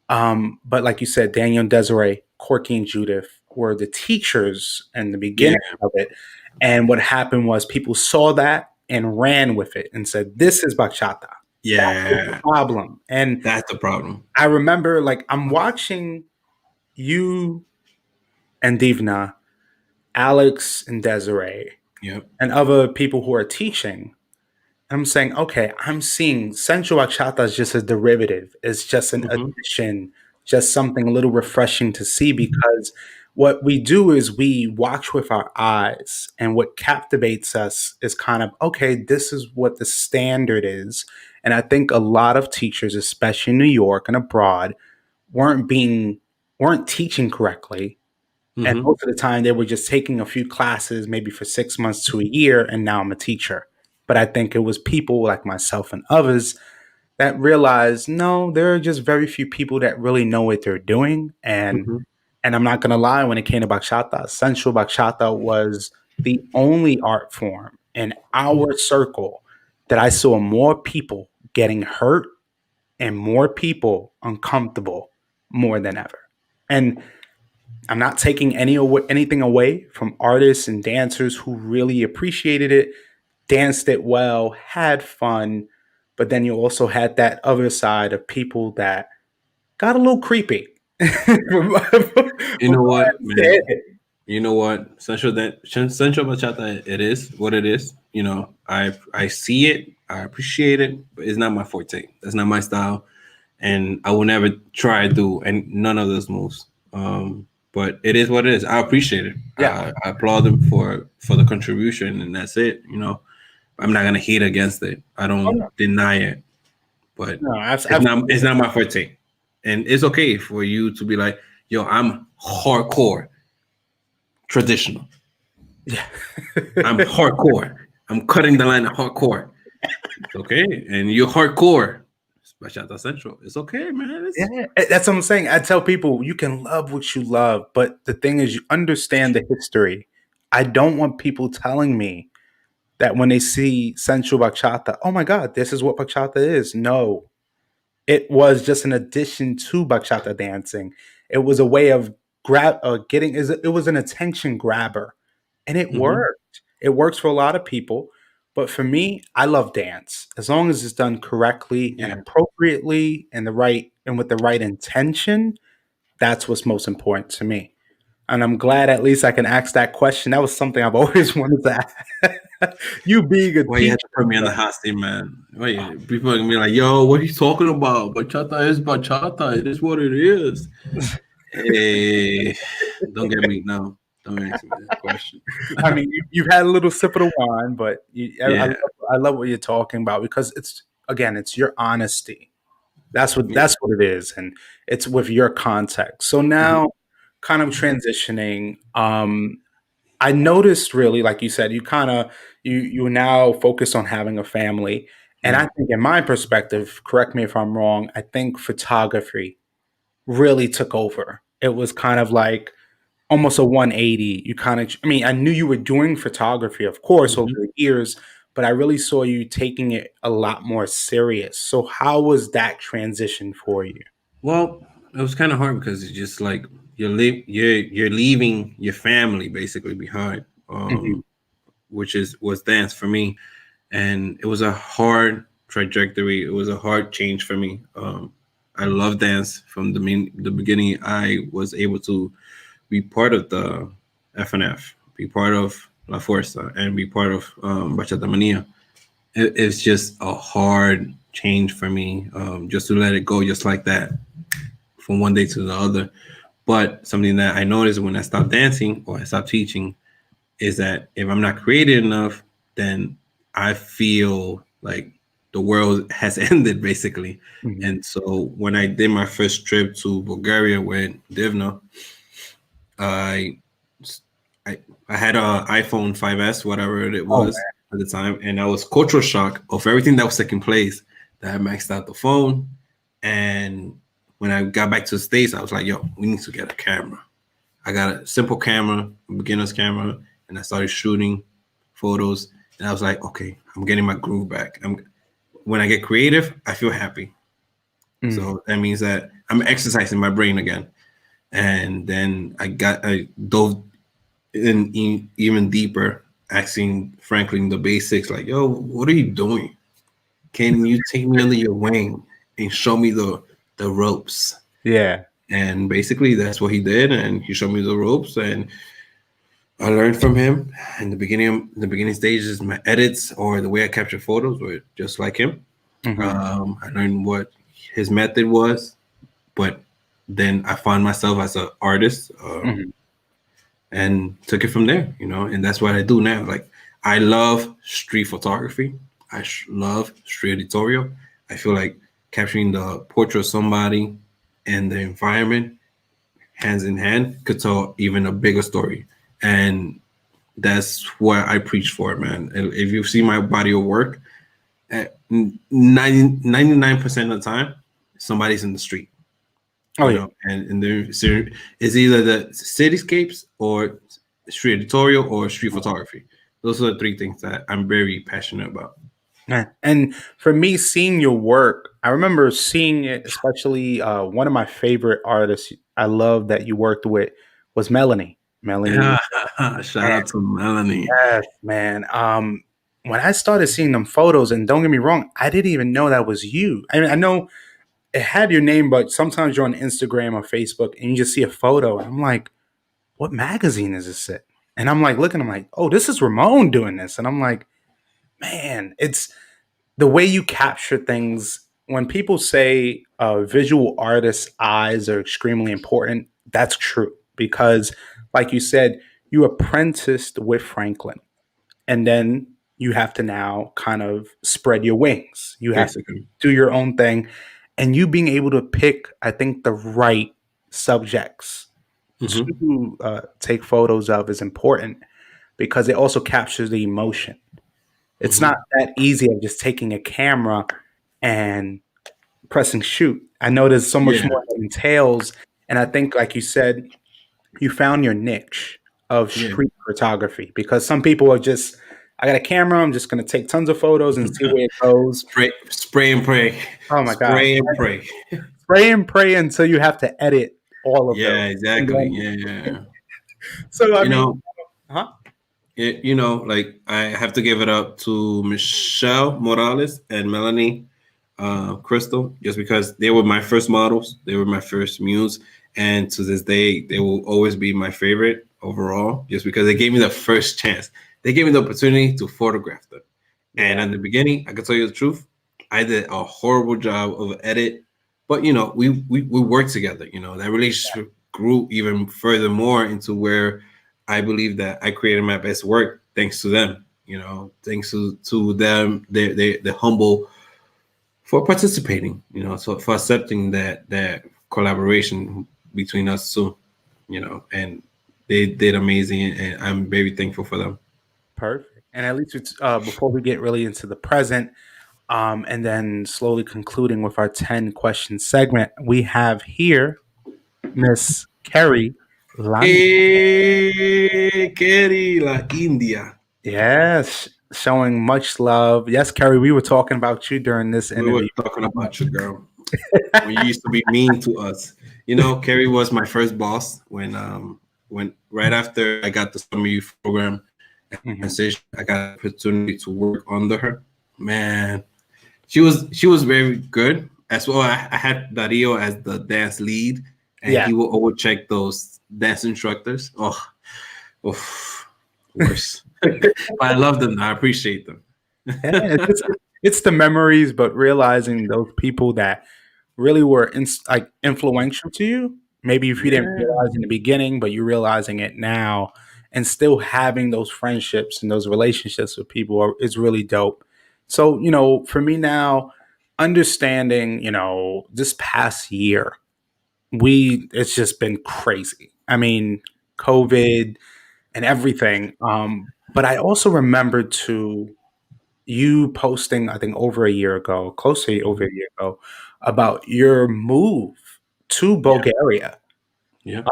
But like you said, Daniel and Desiree, Corky and Judith were the teachers in the Yeah, beginning of it. And what happened was people saw that and ran with it and said, "This is bachata." That was the yeah, problem. And that's the problem. I remember, like, I'm watching you and Divna, Alex and Desiree, Yep. and other people who are teaching. I'm saying, okay, I'm seeing sensual bachata is just a derivative. It's just an Hmm. addition, just something a little refreshing to see because what we do is we watch with our eyes, and what captivates us is kind of, okay, this is what the standard is. And I think a lot of teachers, especially in New York and abroad, weren't being weren't teaching correctly. And Hmm. most of the time, they were just taking a few classes, maybe for 6 months to a year, and now I'm a teacher. But I think it was people like myself and others that realized, no, there are just very few people that really know what they're doing. Hmm. And I'm not gonna lie, when it came to bachata, sensual bachata was the only art form in our circle that I saw more people getting hurt and more people uncomfortable more than ever. And I'm not taking anything away from artists and dancers who really appreciated it. danced it well, had fun, but then you also had that other side of people that got a little creepy. from, You know what, man? You know what? Central bachata, it is what it is. You know, I see it, I appreciate it, but it's not my forte. That's not my style, and I will never try to do and none of those moves. But it is what it is. I appreciate it. Yeah. I applaud them for the contribution, and that's it. You know, I'm not gonna hate against it. I Oh, don't no, deny it, but no, it's not my forte, and it's okay for you to be like, yo, I'm hardcore traditional. yeah. I'm hardcore. I'm cutting the line of hardcore. It's okay, and you're hardcore. It's Bachata Central. It's okay, man. Yeah, that's what I'm saying. I tell people you can love what you love, but the thing is, you understand the history. I don't want people telling me that when they see sensual bachata, oh my God, this is what bachata is. No, it was just an addition to bachata dancing. It was a way of getting. It was an attention grabber, and it Mhm. worked. It works for a lot of people, but for me, I love dance as long as it's done correctly and Yeah. appropriately and with the right intention. That's what's most important to me. And I'm glad at least I can ask that question. That was something I've always wanted to ask. You being a Why you had teacher, to put me on the hot seat, man? Why people are gonna be like, "Yo, what are you talking about? Bachata is bachata. It is what it is." Hey, don't get me now. Don't answer me that question. I mean, you've had a little sip of the wine, but Yeah. I love what you're talking about because it's your honesty. Yeah. That's what it is, and it's with your context. So Mhm. now, kind of transitioning. I noticed really, like you said, you now focus on having a family, and Yeah. I think, in my perspective, correct me if I'm wrong. I think photography really took over. It was kind of like almost a 180. You kind of, I mean, I knew you were doing photography, of course, over Mhm. the years, but I really saw you taking it a lot more serious. So, how was that transition for you? Well, it was kind of hard because it's just like you're leaving your family basically behind, Mhm. which was dance for me, and it was a hard trajectory. It was a hard change for me. I love dance from the beginning. I was able to be part of the FNF, be part of La Fuerza, and be part of Bachata Mania. It's just a hard change for me, just to let it go just like that from one day to the other. But something that I noticed when I stopped dancing or I stopped teaching is that if I'm not creative enough, then I feel like the world has ended basically. Mhm. And so when I did my first trip to Bulgaria with Divna, I I, I had a iPhone 5S, whatever it Oh was at the time, and I was cultural shock of everything that was taking place. That I maxed out the phone, and when I got back to the States, I was like, "Yo, we need to get a camera." I got a simple camera, a beginner's camera, and I started shooting photos. And I was like, "Okay, I'm getting my groove back." When I get creative, I feel happy. man. So that means that I'm exercising my brain again. And then I dove even deeper, asking Franklin the basics, like, "Yo, what are you doing? Can you take me under your wing and show me the ropes?" Yeah. And basically, that's what he did, and he showed me the ropes, and I learned from him. In the beginning stages, my edits or the way I capture photos were just like him. Mhm. I learned what his method was, but then I found myself as an artist, Mhm. and took it from there, and that's what I do now. Like, I love street photography. I love street editorial. I feel like capturing the portrait of somebody and the environment hands in hand could tell even a bigger story. And that's what I preach for, man. If you see my body of work, at 99% of the time, somebody's in the street, Oh yeah. and there's it's either the cityscapes or street editorial or street photography. Those are the three things that I'm very passionate about. And for me, seeing your work, I remember seeing it, especially one of my favorite artists I love that you worked with was Melanie. Melanie, Shout out to Melanie. yes, man. when I started seeing them photos, and don't get me wrong, I didn't even know that was you. I mean, I know it had your name, but sometimes you're on Instagram or Facebook and you just see a photo, and I'm like, what magazine is this in? And I'm like looking, I'm like, oh, this is Ramon doing this. And I'm like, man, it's the way you capture things. When people say visual artists' eyes are extremely important, that's true because, like you said, you apprenticed with Franklin, and then you have to now kind of spread your wings. You have to Basically. do your own thing, and you being able to pick, I think, the right subjects Mm-hmm. to take photos of is important because it also captures the emotion. It's not Mm-hmm. that easy of just taking a camera and pressing shoot. I know there's so much Yeah. more that entails, and I think, like you said, you found your niche of Yeah. street photography because some people are just, I got a camera, I'm just going to take tons of photos and see where it goes. Spray and pray. Oh my God. Spray and pray. Pray and pray until you have to edit all of those. Yeah, And exactly. then, Yeah, yeah. so, I You mean, know, huh? like I have to give it up to Michelle Morales and Melanie Crystal, just because they were my first models. They were my first muse. And to this day, they will always be my favorite overall, just because they gave me the first chance. They gave me the opportunity to photograph them. And Yeah. in the beginning, I can tell you the truth, I did a horrible job of edit. But we worked together. That relationship grew even furthermore into where I believe that I created my best work thanks to them. Thanks to them, they're humble for participating. So for accepting that collaboration between us two. And they did amazing, and I'm very thankful for them. Perfect. And at least it's, before we get really into the present, and then slowly concluding with our 10 question segment, we have here Miss Kerry Lan. Kerry la India. Yes, showing much love. Yes, Kerry, we were talking about you during this We were interview. talking about you, girl. When you used to be mean to us. Kerry was my first boss when right after I got the summer youth program Mhm. transition, I got the opportunity to work under her. Man, she was very good as well. I had Dario as the dance lead, and Yeah, he will overcheck those dance instructors. Oh, oof, worse. But I love them. I appreciate them. yeah, it's the memories, but realizing those people that really were like influential to you. Maybe if you didn't Yeah. realize in the beginning, but you're realizing it now, and still having those friendships and those relationships with people is really dope. So, for me now, understanding, this past year, it's just been crazy. I mean, COVID and everything. But I also remember to you posting, I think over a year ago, close to over a Mhm. year ago, about your move to Yeah. Bulgaria, Yeah.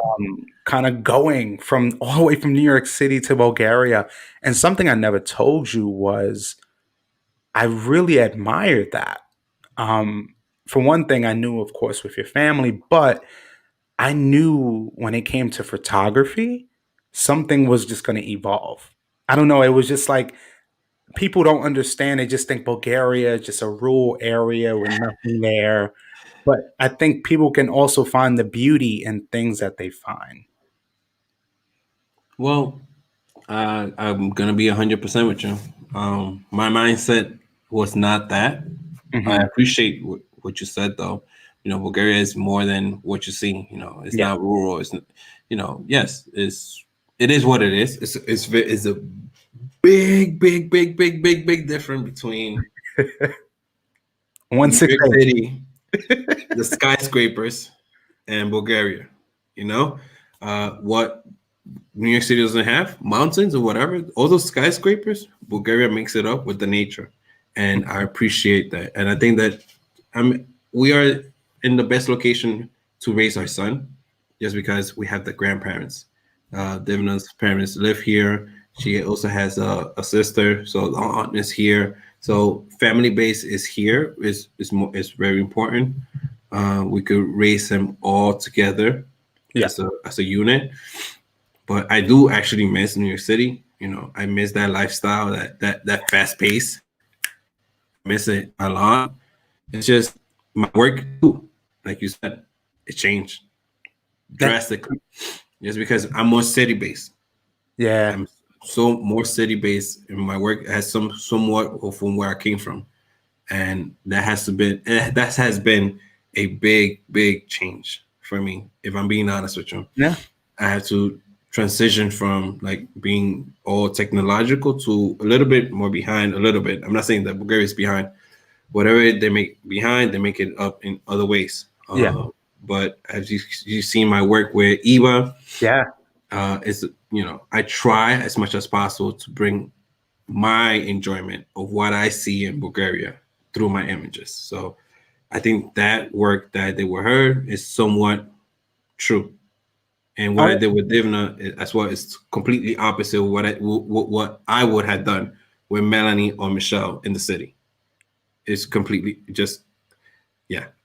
kind of going from all the way from New York City to Bulgaria. And something I never told you was I really admired that. Um, for one thing, I knew, of course, with your family, but I knew when it came to photography, something was just going to evolve. I don't know. It was just like people don't understand. They just think Bulgaria is just a rural area with nothing there. But I think people can also find the beauty in things that they find. Well, I'm gonna be 100% with you. My mindset was not that. I Hmm. appreciate what you said, though. Bulgaria is more than what you see. It's Yeah, not rural. It's, yes, it is what it is. It's a big, big, big, big, big, big difference between one New six York eight. City, the skyscrapers, and Bulgaria. You know, what New York City doesn't have mountains or whatever. All those skyscrapers, Bulgaria makes it up with the nature, and I appreciate that. And I think that we are in the best location to raise our son, just because we have the grandparents. Divna's parents live here. She also has a sister, so the aunt is here. So family base is here is very important. We could raise them all together Yeah, as a unit, but I do actually miss New York City. I miss that lifestyle, that fast pace. I miss it a lot. It's just my work too. Like you said, it changed That drastically. Just because I'm more city based. yeah, I'm so more city based, and my work has somewhat from where I came from, and that has been a big change for me. If I'm being honest with you, yeah, I had to transition from like being all technological to a little bit more behind. A little bit. I'm not saying that Bulgaria is behind. Whatever they make behind, they make it up in other ways. yeah, But as you seen my work with Eva, yeah. is I try as much as possible to bring my enjoyment of what I see in Bulgaria through my images. So I think that work that I did with her is somewhat true. And what I Oh, did with Divna as well is completely opposite of what I would have done with Melanie or Michelle in the city. It's completely just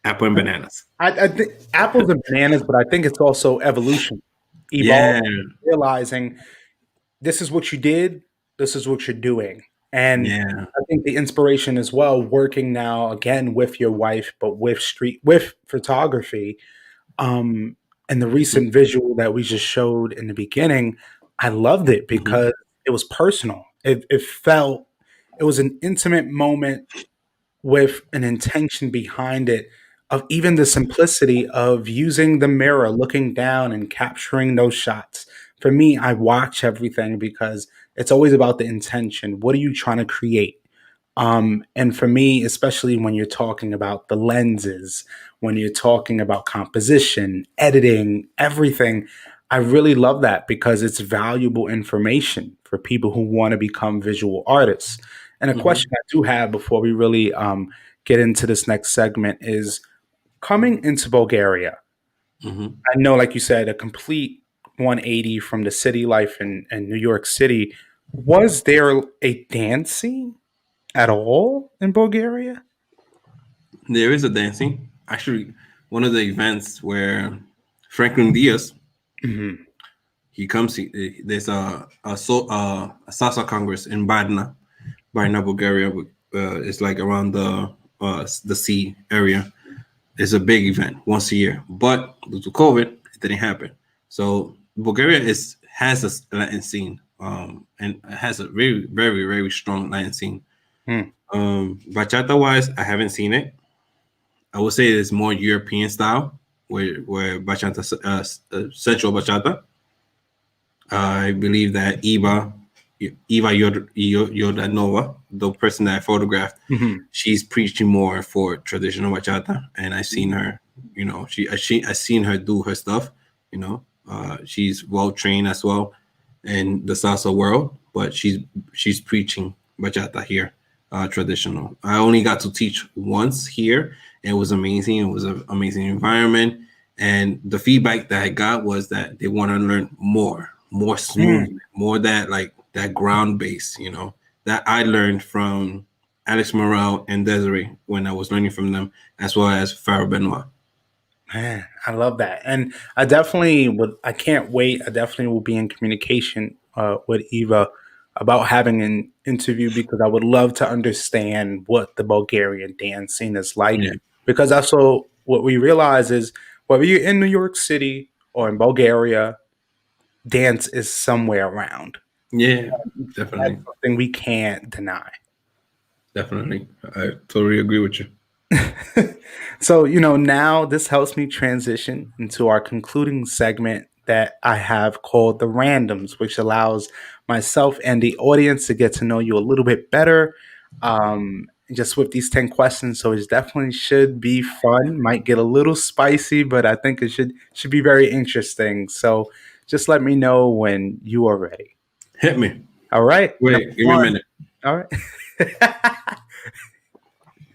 apple and bananas. I think apples and bananas, but I think it's also evolution, evolving, Yeah, realizing this is what you did, this is what you're doing. And yeah. I think the inspiration as well, working now again with your wife, but with photography, um, and the recent visual that we just showed in the beginning, I loved it Hmm. because it was personal. It felt it was an intimate moment with an intention behind it of even the simplicity of using the mirror, looking down and capturing those shots. For me, I watch everything because it's always about the intention. What are you trying to create? And for me, especially when you're talking about the lenses, when you're talking about composition, editing, everything, I really love that because it's valuable information for people who want to become visual artists. And a Hmm. question I do have before we really get into this next segment is coming into Bulgaria. Hmm. I know, like you said, a complete 180 from the city life in New York City. Was there a dance scene at all in Bulgaria? There is a dancing. Actually, one of the events where Franklin Diaz Mhm. he comes. There's a salsa congress in Varna, Bulgaria. It's like around the sea area. It's a big event once a year, but due to COVID, it didn't happen. So Bulgaria is has a Latin scene, and has a very strong Latin scene. Hmm. Bachata wise, I haven't seen it. I would say it's more European style, where bachata, central bachata. I believe that Yordanova, the person that I photographed, Mhm. she's preaching more for traditional bachata, and I've seen her. I seen her do her stuff. She's well trained as well in the salsa world, but she's preaching bachata here, traditional. I only got to teach once here. And it was amazing. It was an amazing environment, and the feedback that I got was that they want to learn more Mm. smooth, more that like that ground bass. That I learned from Alex Morel and Desiree when I was learning from them, as well as Farah Benoit. Man, I love that, and I definitely would. I can't wait. I definitely will be in communication with Eva about having an interview because I would love to understand what the Bulgarian dance scene is like. Yeah, Because also, what we realize is whether you're in New York City or in Bulgaria, dance is somewhere around. yeah, That's definitely, something we can't deny. definitely. I totally agree with you. So, now this helps me transition into our concluding segment that I have called the randoms, which allows myself and the audience to get to know you a little bit better. Just with these 10 questions. So it definitely should be fun. Might get a little spicy, but I think it should be very interesting. So just let me know when you are ready. Hit me. All right. Number Wait, give me a one. minute. All right.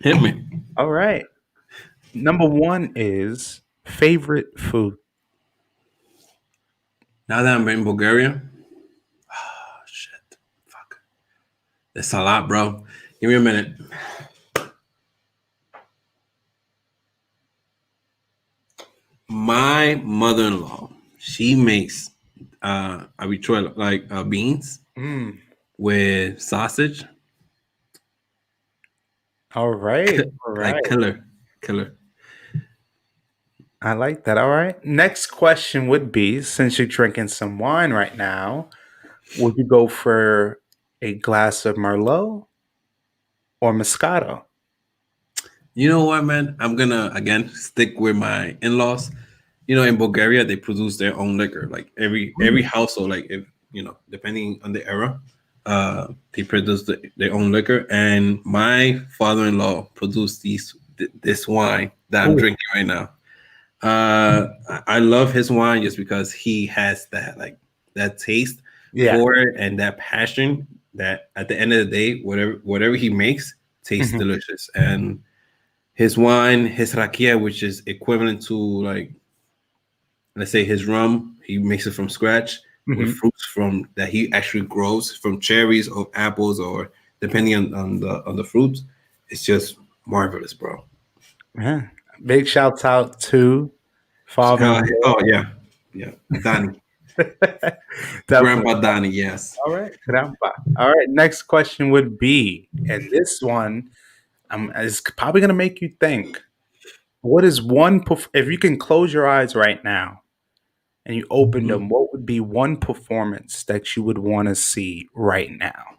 Hit me. All right. Number one is favorite food. Now that I'm in Bulgaria, oh shit, fuck, that's a lot, bro. Give me a minute. My mother-in-law, she makes habichuela, like beans. Mm. with sausage. All right. All Like right. killer. I like that. All right. Next question would be, since you're drinking some wine right now, would you go for a glass of Merlot or Moscato? You know what, man? I'm gonna again stick with my in-laws. In Bulgaria they produce their own liquor. Like every Mm. household, like if depending on the era, they produce their own liquor. And my father-in-law produced this wine that I'm Ooh. drinking right now. I love his wine just because he has that that taste Yeah. for it and that passion that at the end of the day, whatever he makes tastes Mhm. delicious. And his wine, his rakia, which is equivalent to like let's say his rum, he makes it from scratch with Mhm. fruits from that he actually grows from cherries or apples or depending on the fruits. It's just marvelous, bro. Yeah. Big shouts out to father-in-law. Oh yeah, Danny, Definitely. Grandpa Danny, yes. All right. Grandpa. All right. Next question would be, and this one is probably going to make you think. What is if you can close your eyes right now and you open Mhm. them, what would be one performance that you would want to see right now?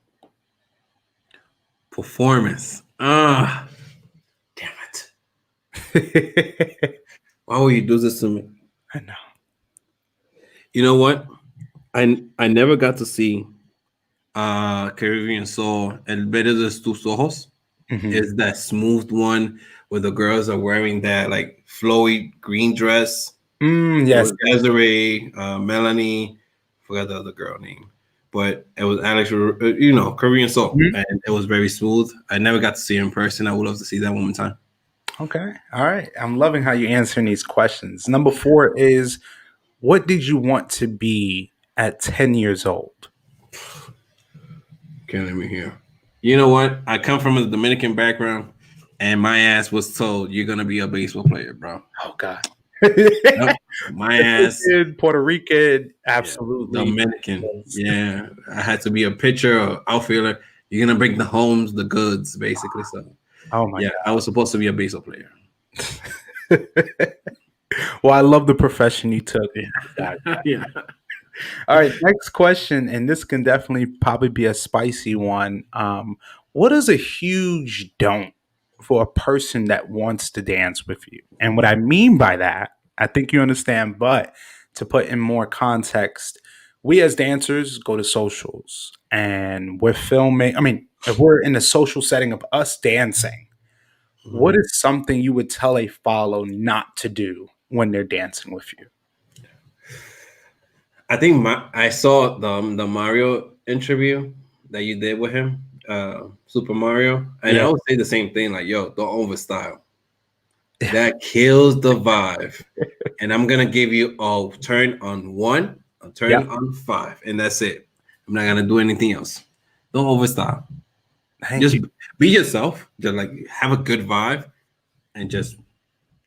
Performance. Damn it! I Why would you do this to me? know. You know what? I never got to see Caribbean Soul. El Verde de tus ojos Mhm. is that smooth one where the girls are wearing that like flowy green dress. It Yes. was Desiree, Melanie, forgot the other girl name, but it was Alex. Korean Soul, Mhm. and it was very smooth. I never got to see her in person. I would love to see that one more time. Okay. All right. I'm loving how you're answering these questions. Number 4 is, what did you want to be at 10 years old? Okay, let me hear. You know what? I come from a Dominican background, and my ass was told you're gonna be a baseball player, bro. Oh God. Yep. My ass, Dominican, Puerto Rican, yeah, absolutely. Dominican. Yes. Yeah, I had to be a pitcher or outfielder. You're gonna bring the homes, the goods, basically. So, Oh my yeah, I was supposed to be a baseball player. God. Well, I love the profession you took. Got that. Yeah. All right, next question, and this can definitely probably be a spicy one. What is a huge don't for a person that wants to dance with you? And what I mean by that, I think you understand, but to put in more context, we as dancers go to socials and we're filming. I mean, if we're in a social setting of us dancing, what Mhm. is something you would tell a follow not to do when they're dancing with you? I think I saw the Mario interview that you did with him, Super Mario, and Yeah. I would say the same thing. Like, yo, don't overstyle. That kills the vibe. And I'm gonna give you a turn on one, a Yeah. turn on five, and that's it. I'm not gonna do anything else. Don't overstyle. Thank Just you. be yourself. Just like have a good vibe, and just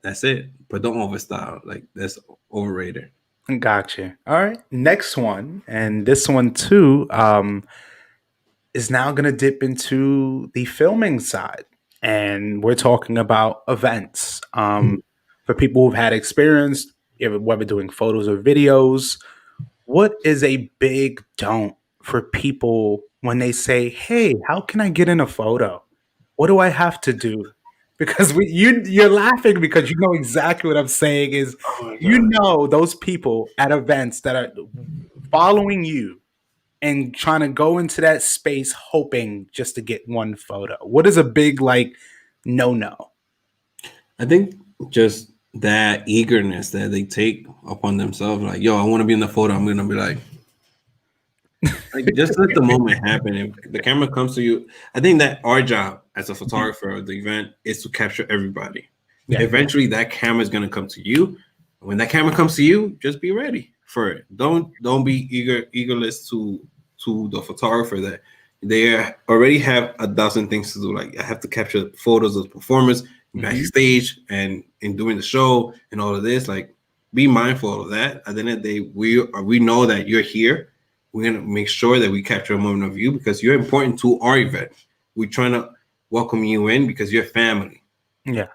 that's it. But don't overstyle. Like that's overrated. Gotcha. All right. Next one, and this one too, is now going to dip into the filming side, and we're talking about events. For people who've had experience, whether doing photos or videos, what is a big don't for people when they say, "Hey, how can I get in a photo? What do I have to do?" Because you're laughing because you know exactly what I'm saying is, Oh my you god. know, those people at events that are following you and trying to go into that space hoping just to get one photo. What is a big like no? I think just that eagerness that they take upon themselves, like, yo, I want to be in the photo. I'm gonna be like, just let the moment happen. If the camera comes to you, I think that our job as a photographer of the event is to capture everybody. Yeah. Eventually, that camera is gonna come to you. When that camera comes to you, just be ready for it. Don't be eagerless to the photographer that they already have a dozen things to do. Like I have to capture photos of the performers Mhm. backstage and in doing the show and all of this. Like be mindful of that. At the end of the day, we know that you're here We're gonna make sure that we capture a moment of you because you're important to our event. We're trying to welcome you in because you're family. Yeah.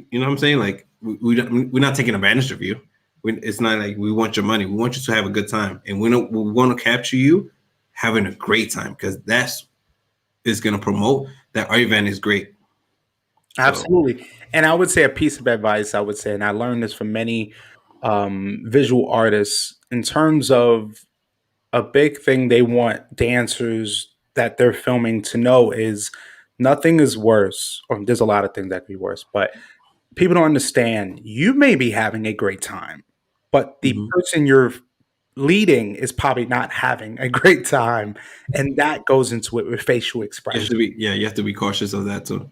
You know what I'm saying? Like we're not taking advantage of you. It's not like we want your money. We want you to have a good time, and we want to capture you having a great time because that's is going to promote that our event is great. So Absolutely. And I would say a piece of advice I would say, and I learned this from many visual artists, in terms of a big thing they want dancers that they're filming to know is nothing is worse, or there's a lot of things that could be worse, but people don't understand you may be having a great time, but the mhm. person you're leading is probably not having a great time. And that goes into it with facial You have expression. to be you have to be cautious of that too.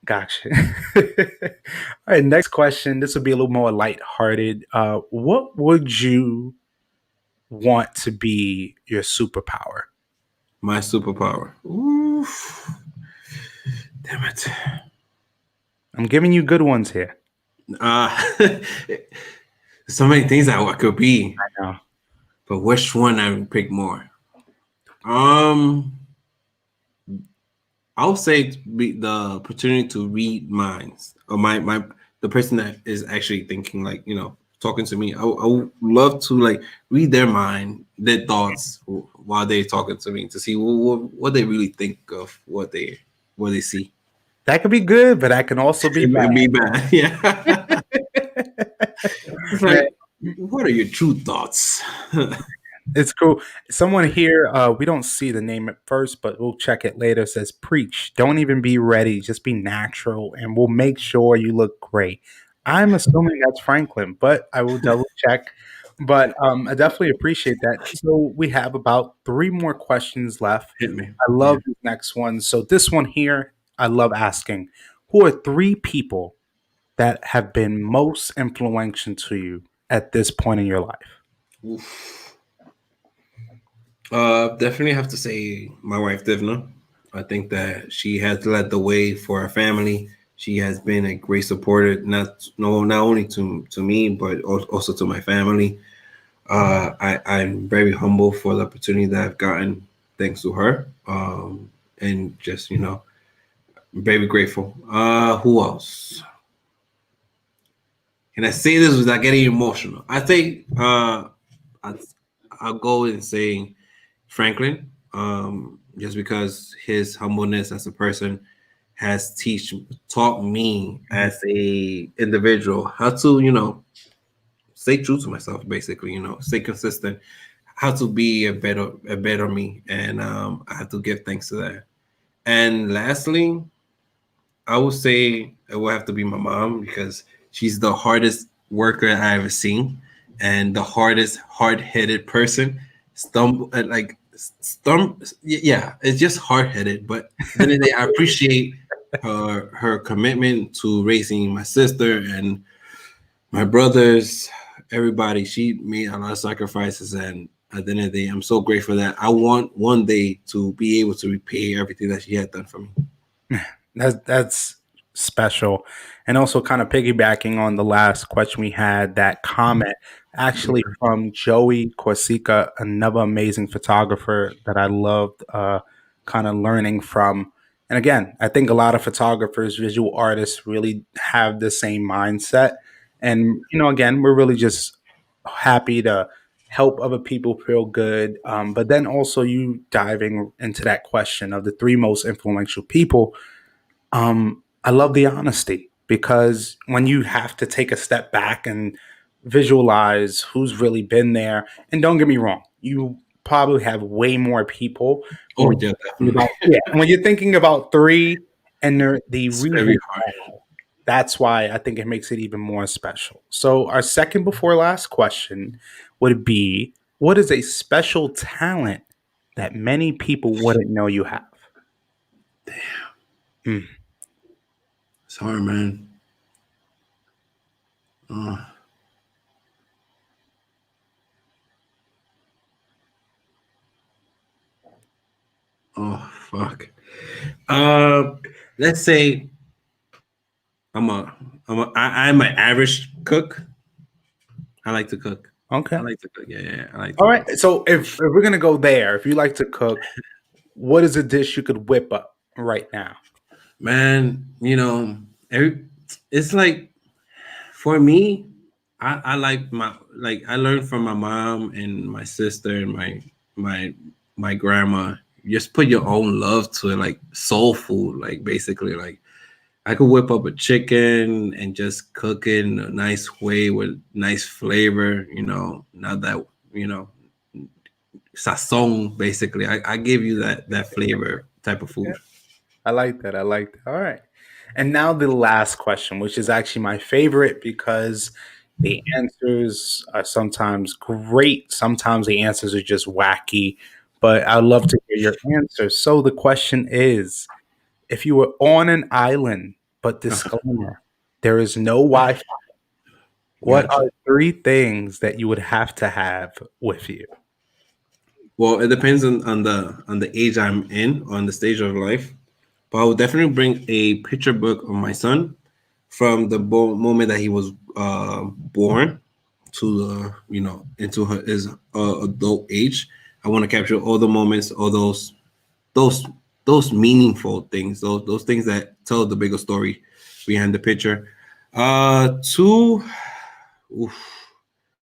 Gotcha. All right, next question. This will be a little more lighthearted. What would you want to be your superpower? My superpower. Oof. Damn it. I'm giving you good ones here. Uh, so many things I could be, I know. but which one I would pick more? Um, I'll say the opportunity to read minds or my the person that is actually thinking, like, talking to me. I would love to like read their mind, their thoughts while they're talking to me to see what they really think of what they see. That could be good, but that can also be It bad. may be bad, yeah. It's Man, like, what are your true thoughts? it's cool. Someone here, we don't see the name at first, but we'll check it later. Says, preach. Don't even be ready. Just be natural, and we'll make sure you look great. I'm assuming that's Franklin, but I will double check. But I definitely appreciate that. So we have about three more questions left. Hit me. I Yeah. love this next one. So this one here, I love asking, who are three people that have been most influential to you at this point in your life? Oof. Definitely have to say my wife Divna. I think that she has led the way for our family. She has been a great supporter, not only to me but also to my family. I'm very humble for the opportunity that I've gotten thanks to her. And just very grateful. Who else? Can I say this without getting emotional? I think I, I'll go and say Franklin, just because his humbleness as a person has taught me as a individual how to stay true to myself, basically, stay consistent, how to be a better me, and I have to give thanks to that. And lastly, I would say it will have to be my mom because she's the hardest worker I ever seen and the hardest hard-headed person. Yeah, it's just hard-headed. But at the end of the day, I appreciate her commitment to raising my sister and my brothers, everybody. She made a lot of sacrifices, and at the end of the day, I'm so grateful that I want one day to be able to repay everything that she had done for me. That's special. And also kind of piggybacking on the last question we had, that comment actually from Joey Corsica, another amazing photographer that I loved kind of learning from. And again, I think a lot of photographers, visual artists really have the same mindset. And, again, we're really just happy to help other people feel good. But then also you diving into that question of the three most influential people, I love the honesty, because when you have to take a step back and visualize who's really been there, and don't get me wrong, you probably have way more people. But Oh when yeah, you're thinking definitely. about, yeah, when you're thinking about three, and the It's very reason hard. why, that's why I think it makes it even more special. So our second before last question would be, what is a special talent that many people wouldn't know you have? Mm. It's hard, man. Oh, oh fuck. Uh, let's say I'm a I'm an average cook. I like to cook. Okay. I like to cook. Yeah, yeah, I like to All right. cook. So if we're gonna go there, if you like to cook, what is a dish you could whip up right now? Man, every it's like for me, I like I learned from my mom and my sister and my my grandma. Just put your own love to it, like soul food, like basically like I could whip up a chicken and just cook it in a nice way with nice flavor, not that, you know, sazon basically. I give you that flavor type of food. I like that. I like that. All right. And now the last question, which is actually my favorite because the answers are sometimes great, sometimes the answers are just wacky, but I'd love to hear your answers. So the question is, if you were on an island, but disclaimer, there is no Wi-Fi, what Gotcha. are three things that you would have to have with you? Well, it depends on the age I'm in, on the stage of life. But I would definitely bring a picture book of my son from the moment that he was born to the into his adult age. I want to capture all the moments, all those those meaningful things, those things that tell the bigger story behind the picture. Two, oof,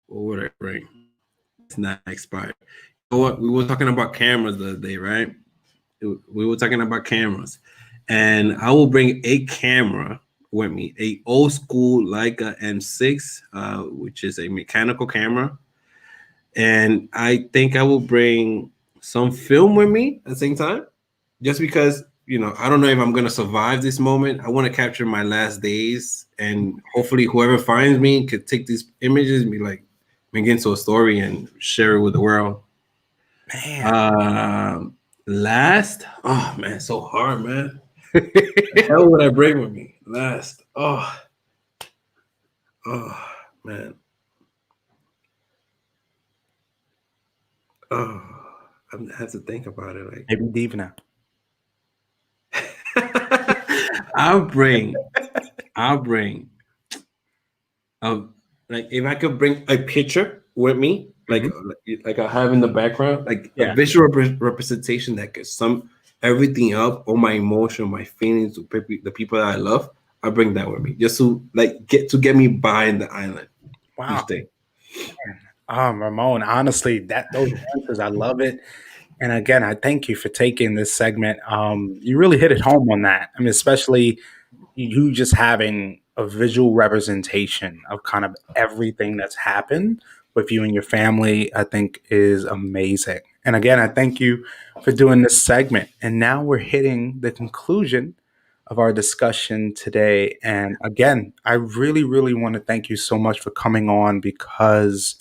what would I bring? It's not expired. You know what? We were talking about cameras the other day, right? We were talking about cameras, and I will bring a camera with me, a old school Leica M6, which is a mechanical camera, and I think I will bring some film with me at the same time, just because I don't know if I'm gonna survive this moment. I want to capture my last days, and hopefully, whoever finds me could take these images and be like, make it into a story and share it with the world. Man. Last, oh man, so hard, man. The hell would I bring with me? Last, oh man, oh, I have to think about it. Like, Maybe Divina. I'll bring, I'll bring, um, like if I could bring a picture with me, Mhm. like I have in the background, like a Yeah. visual representation that could sum everything up, all my emotion, my feelings, the people that I love. I bring that with me just to like get me by the island Wow. each day. Ramon, honestly, that those answers, I love it. And again, I thank you for taking this segment. You really hit it home on that. I mean, especially you just having a visual representation of kind of everything that's happened with you and your family, I think is amazing. And again, I thank you for doing this segment. And now we're hitting the conclusion of our discussion today. And again, I really, really want to thank you so much for coming on because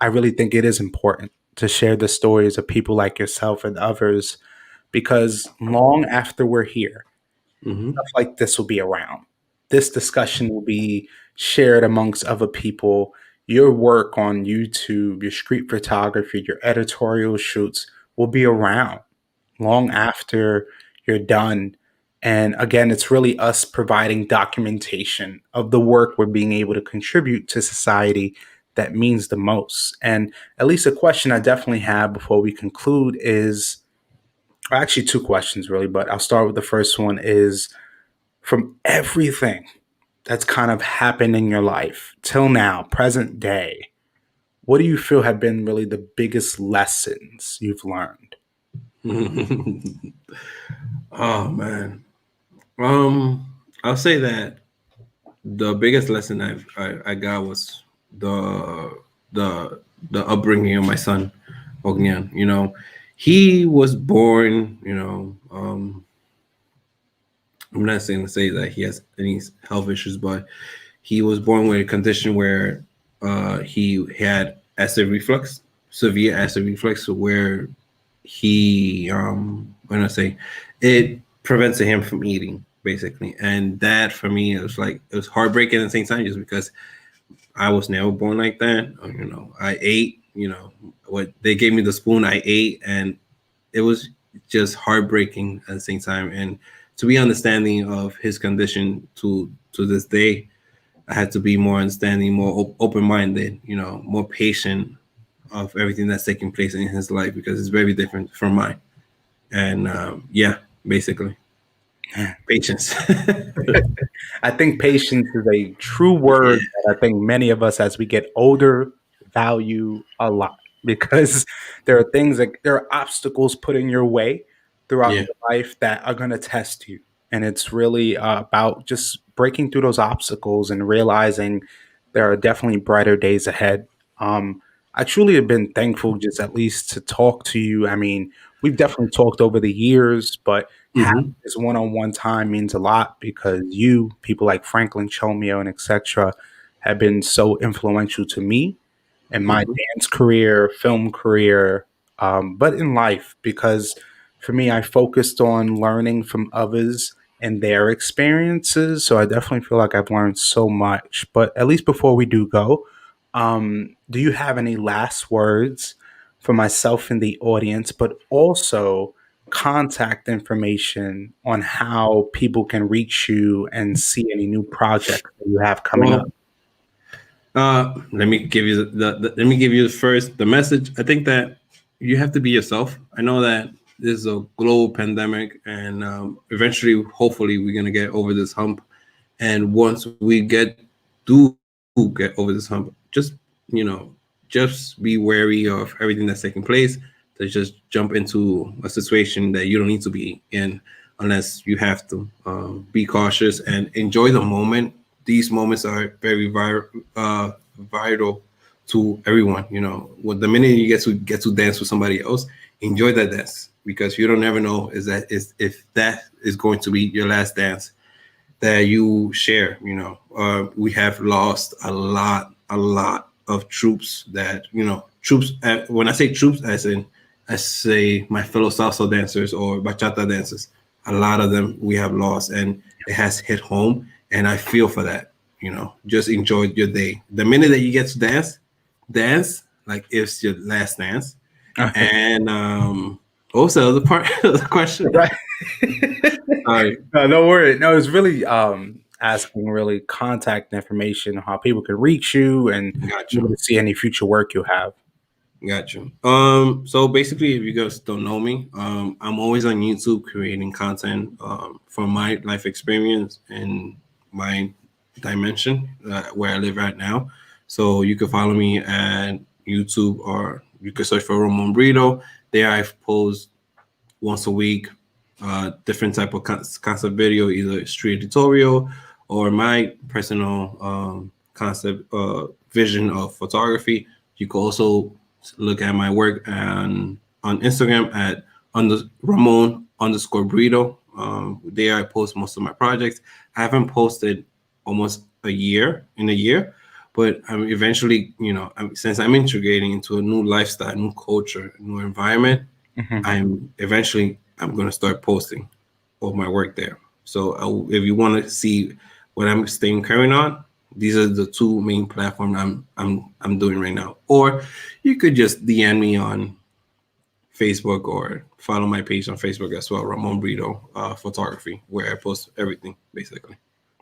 I really think it is important to share the stories of people like yourself and others because long after we're here, Hmm. stuff like this will be around. This discussion will be shared amongst other people. Your work on YouTube, your street photography, your editorial shoots will be around long after you're done. And again, it's really us providing documentation of the work we're being able to contribute to society that means the most. And at least a question I definitely have before we conclude is actually two questions, really, but I'll start with the first one is from everything that's kind of happened in your life till now, present day, what do you feel have been really the biggest lessons you've learned? Oh man. I'll say that the biggest lesson I got was the the the upbringing of my son, Ognian. He was born. I'm not saying to say that he has any health issues, but he was born with a condition where he had acid reflux, severe acid reflux, where he when I say it prevents him from eating basically, and that for me it was heartbreaking at the same time just because I was never born like that. I ate. What they gave me the spoon, I ate, and it was just heartbreaking at the same time. And to be understanding of his condition to this day, I had to be more understanding, more open minded, more patient of everything that's taking place in his life because it's very different from mine. And yeah, basically, patience. I think patience is a true Yeah. word that I think many of us, as we get older, value a lot because there are things that there are obstacles put in your way throughout Yeah. your life that are going to test you. And it's really about just breaking through those obstacles and realizing there are definitely brighter days ahead. Um, I truly have been thankful just at least to talk to you. I mean, we've definitely talked over the years, but Hmm. this one-on-one time means a lot because you, people like Franklin Chomeo and etc., have been so influential to me in my Hmm. dance career, film career, but in life because for me, I focused on learning from others and their experiences. So I definitely feel like I've learned so much. But at least before we do go, do you have any last words for myself and the audience, but also contact information on how people can reach you and see any new projects that you have coming up? Well, let me give you let me give you the message. I think that you have to be yourself. I know that this is a global pandemic, and eventually, hopefully, we're gonna get over this hump. And once we get over this hump, just be wary of everything that's taking place. To just jump into a situation that you don't need to be in unless you have to. Be cautious and enjoy the moment. These moments are very vital to everyone. The minute you get to dance with somebody else, enjoy that dance because you don't ever know is if that is going to be your last dance that you share. We have lost a lot of troops troops. When I say troops, as in I say my fellow salsa dancers or bachata dancers. A lot of them we have lost, and it has hit home. And I feel for that. Just enjoy your day. The minute that you get to dance like it's your last dance. And also the part of the question. Right. Sorry. No, no worry. No, it's really asking really contact information, how people can reach you and Got be able you. to see any future work you have. Got you. So basically, if you guys don't know me, I'm always on YouTube creating content from my life experience and my dimension where I live right now. So you can follow me at YouTube or you can search for Ramon Brito. There I post once a week, different type of concept video, either street tutorial or my personal concept vision of photography. You can also look at my work on Instagram at Ramon underscore Brito. There I post most of my projects. I haven't posted almost in a year, but I'm eventually, since I'm integrating into a new lifestyle, new culture, new environment, Mhm. I'm gonna start posting all my work there. So if you want to see what I'm staying current on, these are the two main platforms I'm doing right now. Or you could just DM me on Facebook or follow my page on Facebook as well, Ramon Brito Photography, where I post everything basically.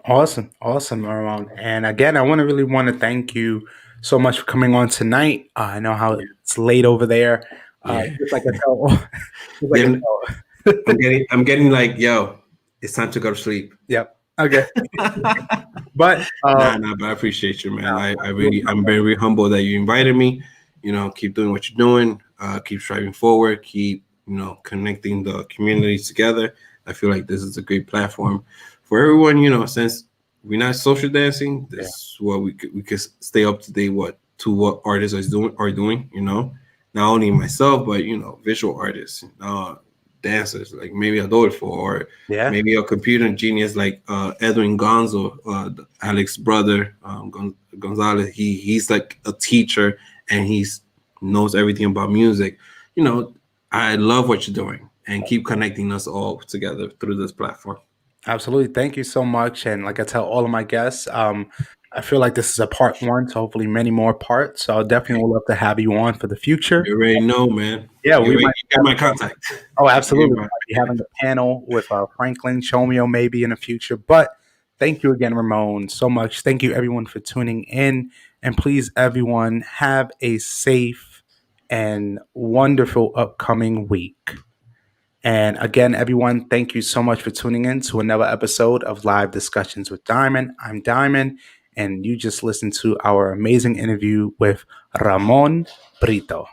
Awesome, awesome, Ramon. And again, I want to thank you so much for coming on tonight. I know how Yeah, it's late over there. yeah. Just like I tell, just like I Then tell. I'm getting like, yo, it's time to go to sleep. Yep. Okay. But Nah, but I appreciate you, man. I'm very humble that you invited me. Keep doing what you're doing. Keep striving forward. Keep, connecting the communities together. I feel like this is a great platform for everyone. Since we're not social dancing, this yeah, is what we could stay up to date what artists are doing. Not only myself, but visual artists, dancers like maybe Adolfo or yeah, maybe a computer genius like Edwin Gonzo, Alex's brother, Gonzalez. He's like a teacher and he's knows everything about music. You know, I love what you're doing and keep connecting us all together through this platform. absolutely. Thank you so much. And like I tell all of my guests, I feel like this is a part one, so hopefully many more parts. So I definitely would love to have you on for the future. You already know, man. Yeah, You we already might you got have. my contact. Oh, You absolutely. We got might be having a panel with Franklin Chomeo maybe in the future. But Thank you again, Ramon, so much. Thank you, everyone, for tuning in. And please, everyone, have a safe and wonderful upcoming week. And again, everyone, thank you so much for tuning in to another episode of Live Discussions with Diamond. I'm Diamond, and you just listened to our amazing interview with Ramon Brito.